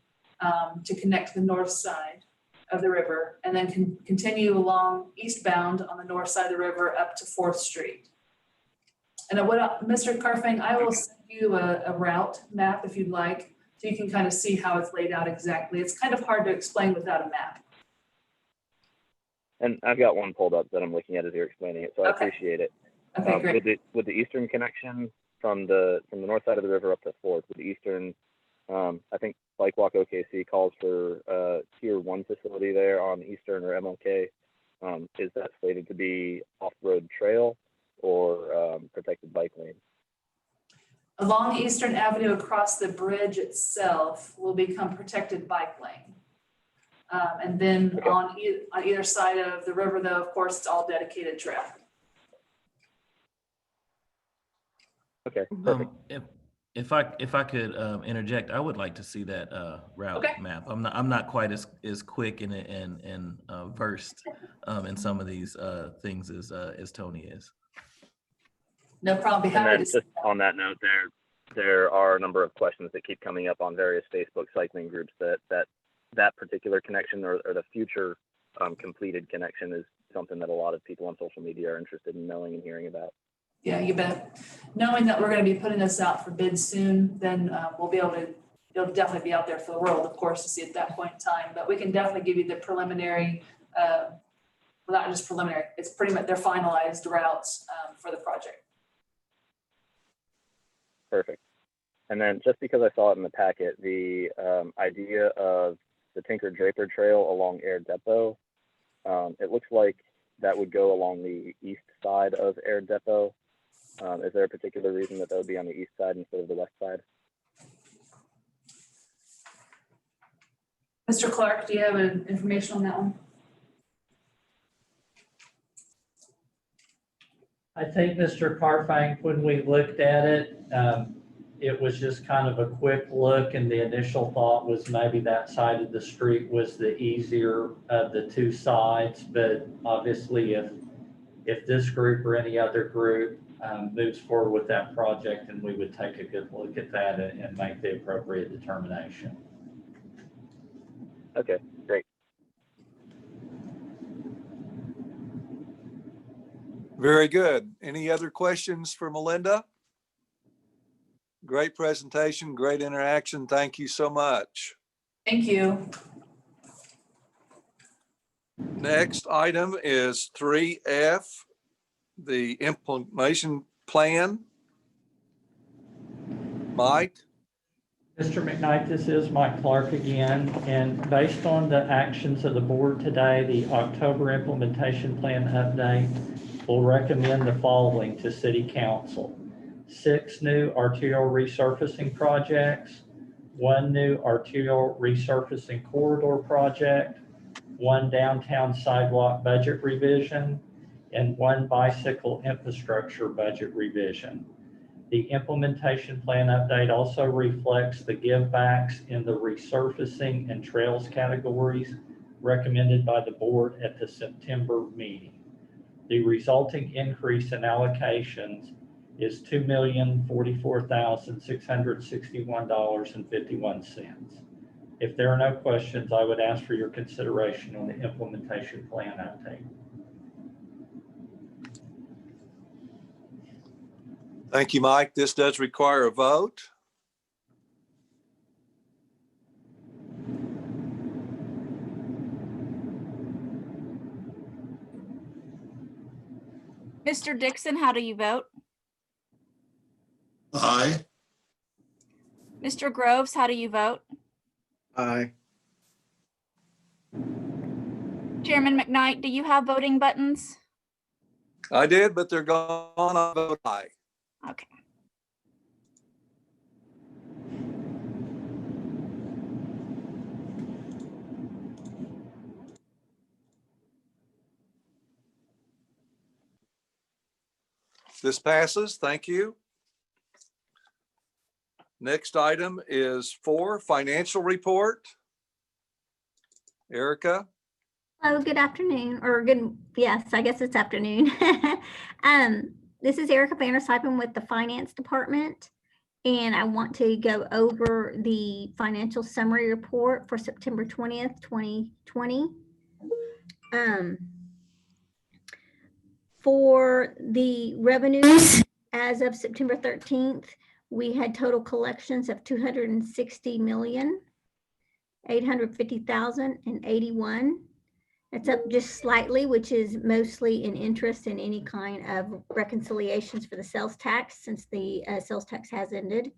to connect to the north side of the river, and then continue along eastbound on the north side of the river up to 4th Street. And Mr. Carfang, I will send you a route map if you'd like, so you can kind of see how it's laid out exactly. It's kind of hard to explain without a map. And I've got one pulled up that I'm looking at as you're explaining it, so I appreciate it. Okay, great. With the eastern connection from the north side of the river up to 4th, with the eastern, I think Bike Walk OKC calls for Tier 1 facility there on Eastern or MLK. Is that slated to be off-road trail or protected bike lane? Along Eastern Avenue across the bridge itself will become protected bike lane. And then on either side of the river, though, of course, it's all dedicated trail. Okay, perfect. If I could interject, I would like to see that route Okay. map. I'm not quite as quick and versed in some of these things as Tony is. No problem. Be And happy then to. just on that note, there are a number of questions that keep coming up on various Facebook cycling groups that particular connection or the future completed connection is something that a lot of people on social media are interested in knowing and hearing about. Yeah, you bet. Knowing that we're going to be putting this out for bid soon, then we'll be able to, it'll definitely be out there for the world, of course, to see at that point in time. But we can definitely give you the preliminary, well, not just preliminary, it's pretty much their finalized routes for the project. Perfect. And then just because I saw it in the packet, the idea of the Tinker Draper Trail along Air Depot, it looks like that would go along the east side of Air Depot. Is there a particular reason that would be on the east side instead of the west side? Mr. Clark, do you have information on that one? I think, Mr. Carfang, when we looked at it, it was just kind of a quick look, and the initial thought was maybe that side of the street was the easier of the two sides. But obviously, if this group or any other group moves forward with that project, then we would take a good look at that and make the appropriate determination. Okay, great. Very good. Any other questions for Melinda? Great presentation, great interaction. Thank you so much. Thank you. Next item is 3F, the implementation plan. Mike? Mr. McKnight, this is Mike Clark again, and based on the actions of the board today, the October implementation plan update will recommend the following to City Council. 6 new arterial resurfacing projects, 1 new arterial resurfacing corridor project, 1 downtown sidewalk budget revision, and 1 bicycle infrastructure budget revision. The implementation plan update also reflects the givebacks in the resurfacing and trails categories recommended by the board at the September meeting. The resulting increase in allocations is $2,044,661.51. If there are no questions, I would ask for your consideration on the implementation plan update. Thank you, Mike. This does require a vote. Mr. Dixon, how do you vote? Aye. Mr. Groves, how do you vote? Aye. Chairman McKnight, do you have voting buttons? I did, but they're gone. I vote aye. Okay. This passes. Thank you. Next item is 4, financial report. Erica? Hello, good afternoon, or good, yes, I guess it's afternoon. This is Erica Vandershypen with the Finance Department, and I want to go over the financial summary report for September 20th, 2020. For the revenues, as of September 13th, we had total collections of $260,850,081. It's up just slightly, which is mostly in interest in any kind of reconciliations for the sales tax, since the sales tax has ended.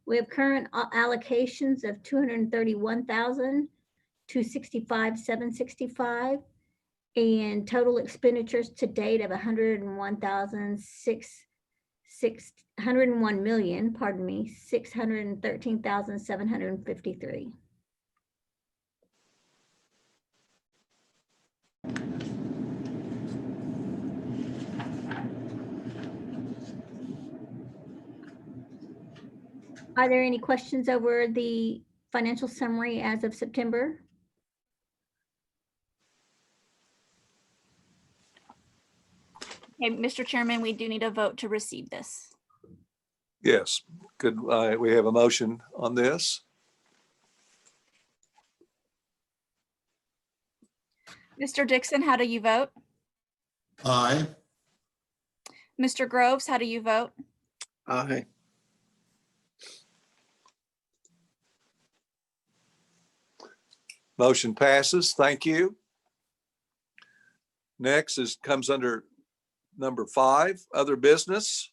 We have current allocations of $231,265,765, and total expenditures to date of $613,753. Are there any questions over the financial summary as of September? Okay, Mr. Chairman, we do need a vote to receive this. Yes, could we have a motion on this? Mr. Dixon, how do you vote? Aye. Mr. Groves, how do you vote? Aye. Motion passes. Thank you. Next comes under number 5, other business.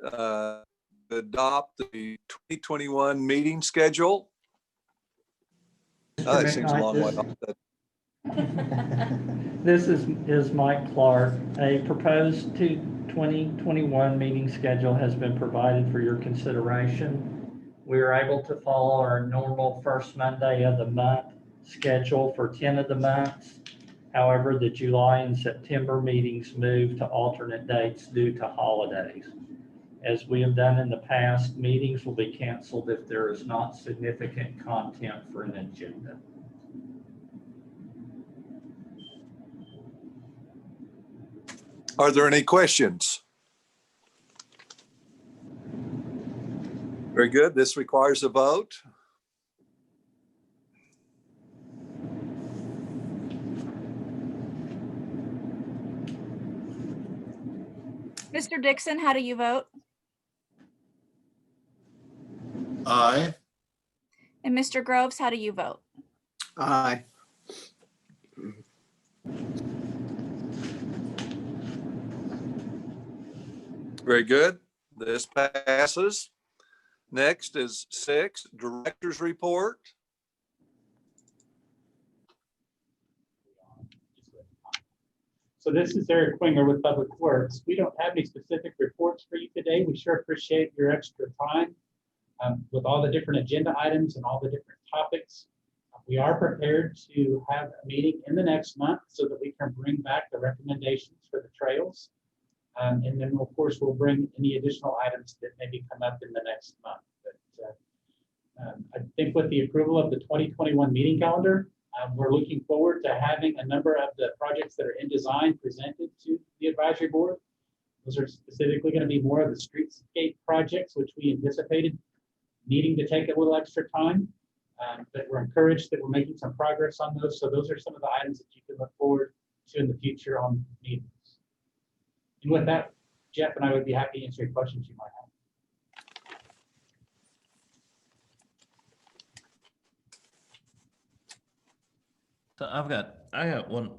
Adopt the 2021 meeting schedule. Oh, that seems a long way off. This is Mike Clark. A proposed 2021 meeting schedule has been provided for your consideration. We are able to follow our normal first Monday of the month schedule for 10 of the months. However, the July and September meetings move to alternate dates due to holidays. As we have done in the past, meetings will be canceled if there is not significant content for an agenda. Are there any questions? Very good. This requires a vote. Mr. Dixon, how do you vote? Aye. And Mr. Groves, how do you vote? Aye. Very good. This passes. Next is 6, Director's Report. So this is Eric Winger with Public Works. We don't have any specific reports for you today. We sure appreciate your extra time with all the different agenda items and all the different topics. We are prepared to have a meeting in the next month so that we can bring back the recommendations for the trails. And then, of course, we'll bring any additional items that maybe come up in the next month. But I think with the approval of the 2021 meeting calendar, we're looking forward to having a number of the projects that are in design presented to the advisory board. Those are specifically going to be more of the streetscape projects, which we anticipated needing to take a little extra time. But we're encouraged that we're making some progress on those. So those are some of the items that you can look forward to in the future on meetings. And with that, Jeff and I would be happy to answer any questions you might have. So I got one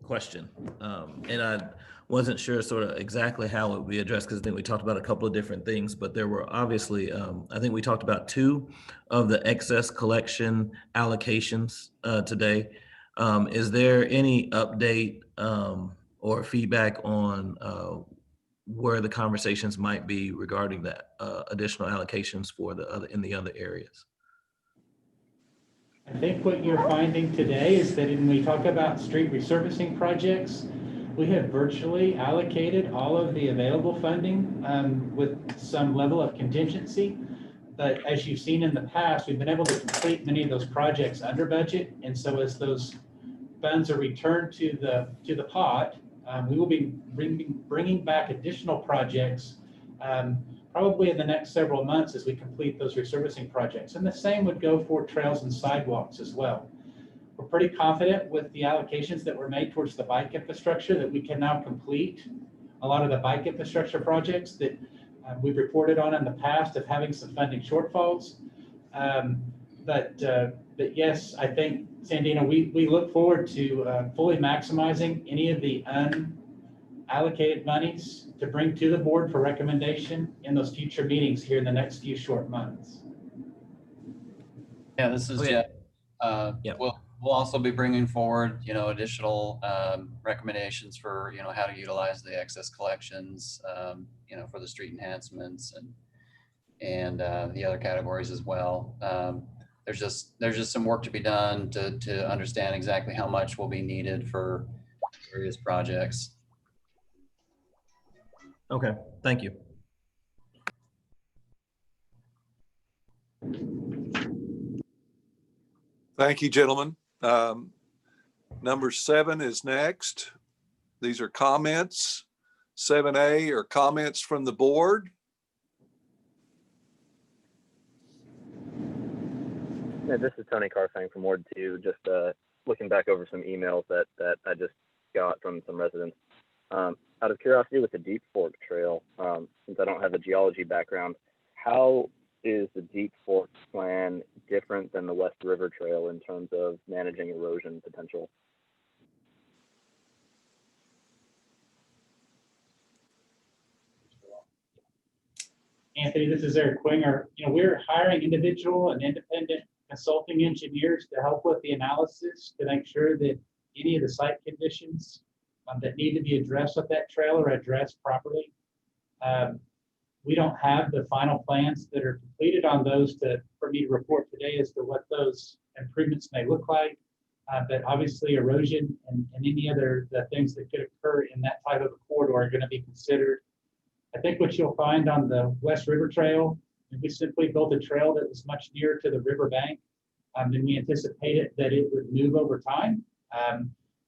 question, and I wasn't sure sort of exactly how it would be addressed because I think we talked about a couple of different things, but there were obviously, I think we talked about 2 of the excess collection allocations today. Is there any update or feedback on where the conversations might be regarding that additional allocations for the other areas? I think what you're finding today is that when we talk about street resurfacing projects, we have virtually allocated all of the available funding with some level of contingency. But as you've seen in the past, we've been able to complete many of those projects under budget. And so as those funds are returned to the pot, we will be bringing back additional projects probably in the next several months as we complete those resurfacing projects. And the same would go for trails and sidewalks as well. We're pretty confident with the allocations that were made towards the bike infrastructure that we can now complete a lot of the bike infrastructure projects that we've reported on in the past of having some funding shortfalls. But yes, I think, Sandina, we look forward to fully maximizing any of the unallocated monies to bring to the board for recommendation in those future meetings here in the next few short months. Yeah, this is Jeff. We'll also be bringing forward, additional recommendations for, how to utilize the excess collections, for the street enhancements and the other categories as well. There's just some work to be done to understand exactly how much will be needed for various projects. Okay, thank you. Thank you, gentlemen. Number 7 is next. These are comments. 7A are comments from the board. Yeah, this is Tony Carfang from Ward 2, just looking back over some emails that I just got from some residents. Out of curiosity, with the Deep Fork Trail, since I don't have a geology background, how is the Deep Fork plan different than the West River Trail in terms of managing erosion potential? Anthony, this is Eric Quinger. We're hiring individual and independent consulting engineers to help with the analysis to make sure that any of the site conditions that need to be addressed with that trail are addressed properly. We don't have the final plans that are completed on those for me to report today as to what those improvements may look like. But obviously erosion and any other things that could occur in that type of a corridor are going to be considered. I think what you'll find on the West River Trail, if we simply built a trail that was much nearer to the river bank, then we anticipated that it would move over time.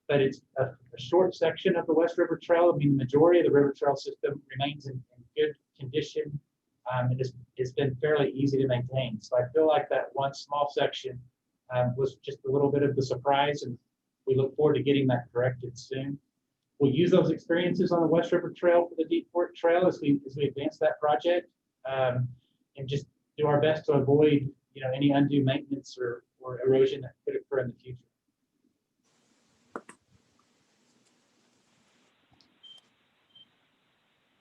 But it's a short section of the West River Trail. I mean, the majority of the river trail system remains in good condition. It's been fairly easy to maintain. So I feel like that one small section was just a little bit of the surprise, and we look forward to getting that corrected soon. We'll use those experiences on the West River Trail for the Deep Fork Trail as we advance that project, and just do our best to avoid any undue maintenance or erosion that could occur in the future.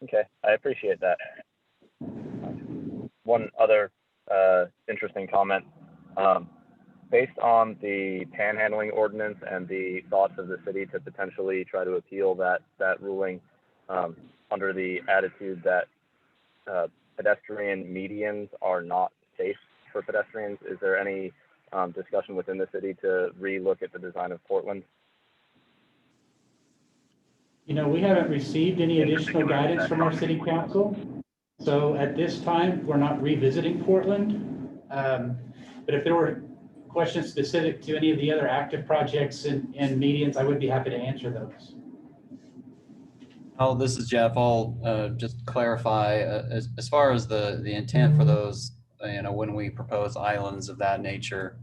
Okay, I appreciate that. One other interesting comment. Based on the panhandling ordinance and the thoughts of the city to potentially try to appeal that ruling under the attitude that pedestrian medians are not safe for pedestrians, is there any discussion within the city to re-look at the design of Portland? We haven't received any additional guidance from our city council. So at this time, we're not revisiting Portland. But if there were questions specific to any of the other active projects and medians, I would be happy to answer those. Oh, this is Jeff. I'll just clarify as far as the intent for those, when we propose islands of that nature,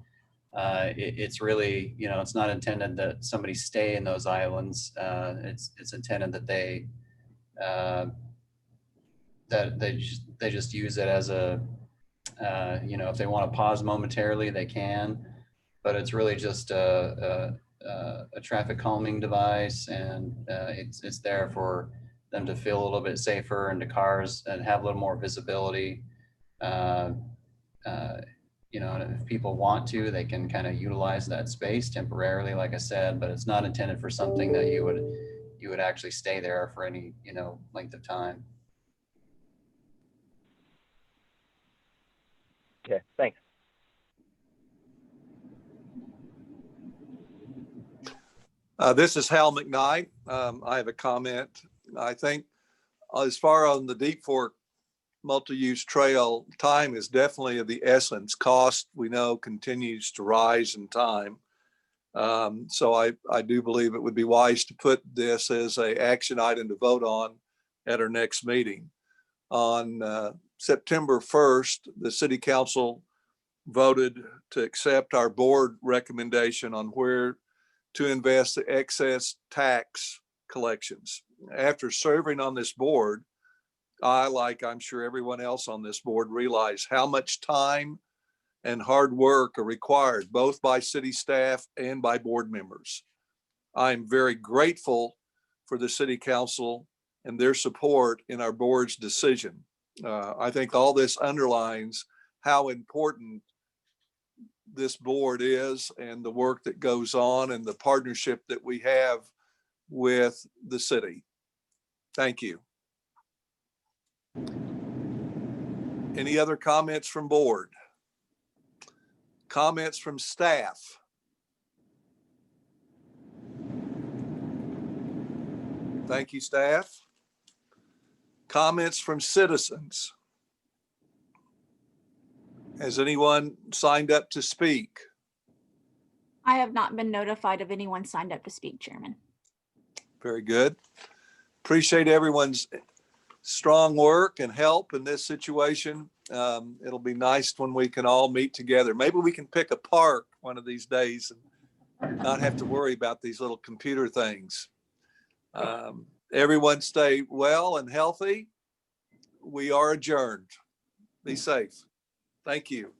it's really, it's not intended that somebody stay in those islands. It's intended that they just use it as a, if they want to pause momentarily, they can, but it's really just a traffic calming device, and it's there for them to feel a little bit safer into cars and have a little more visibility. And if people want to, they can kind of utilize that space temporarily, like I said, but it's not intended for something that you would actually stay there for any, length of time. Okay, thanks. This is Hal McKnight. I have a comment. I think as far on the Deep Fork multi-use trail, time is definitely of the essence. Cost, we know, continues to rise in time. So I do believe it would be wise to put this as an action item to vote on at our next meeting. On September 1st, the City Council voted to accept our board recommendation on where to invest the excess tax collections. After serving on this board, I, like I'm sure everyone else on this board, realize how much time and hard work are required both by city staff and by board members. I'm very grateful for the City Council and their support in our board's decision. I think all this underlines how important this board is and the work that goes on and the partnership that we have with the city. Thank you. Any other comments from board? Comments from staff? Thank you, staff. Comments from citizens? Has anyone signed up to speak? I have not been notified of anyone signed up to speak, Chairman. Very good. Appreciate everyone's strong work and help in this situation. It'll be nice when we can all meet together. Maybe we can pick a park one of these days and not have to worry about these little computer things. Everyone stay well and healthy. We are adjourned. Be safe. Thank you.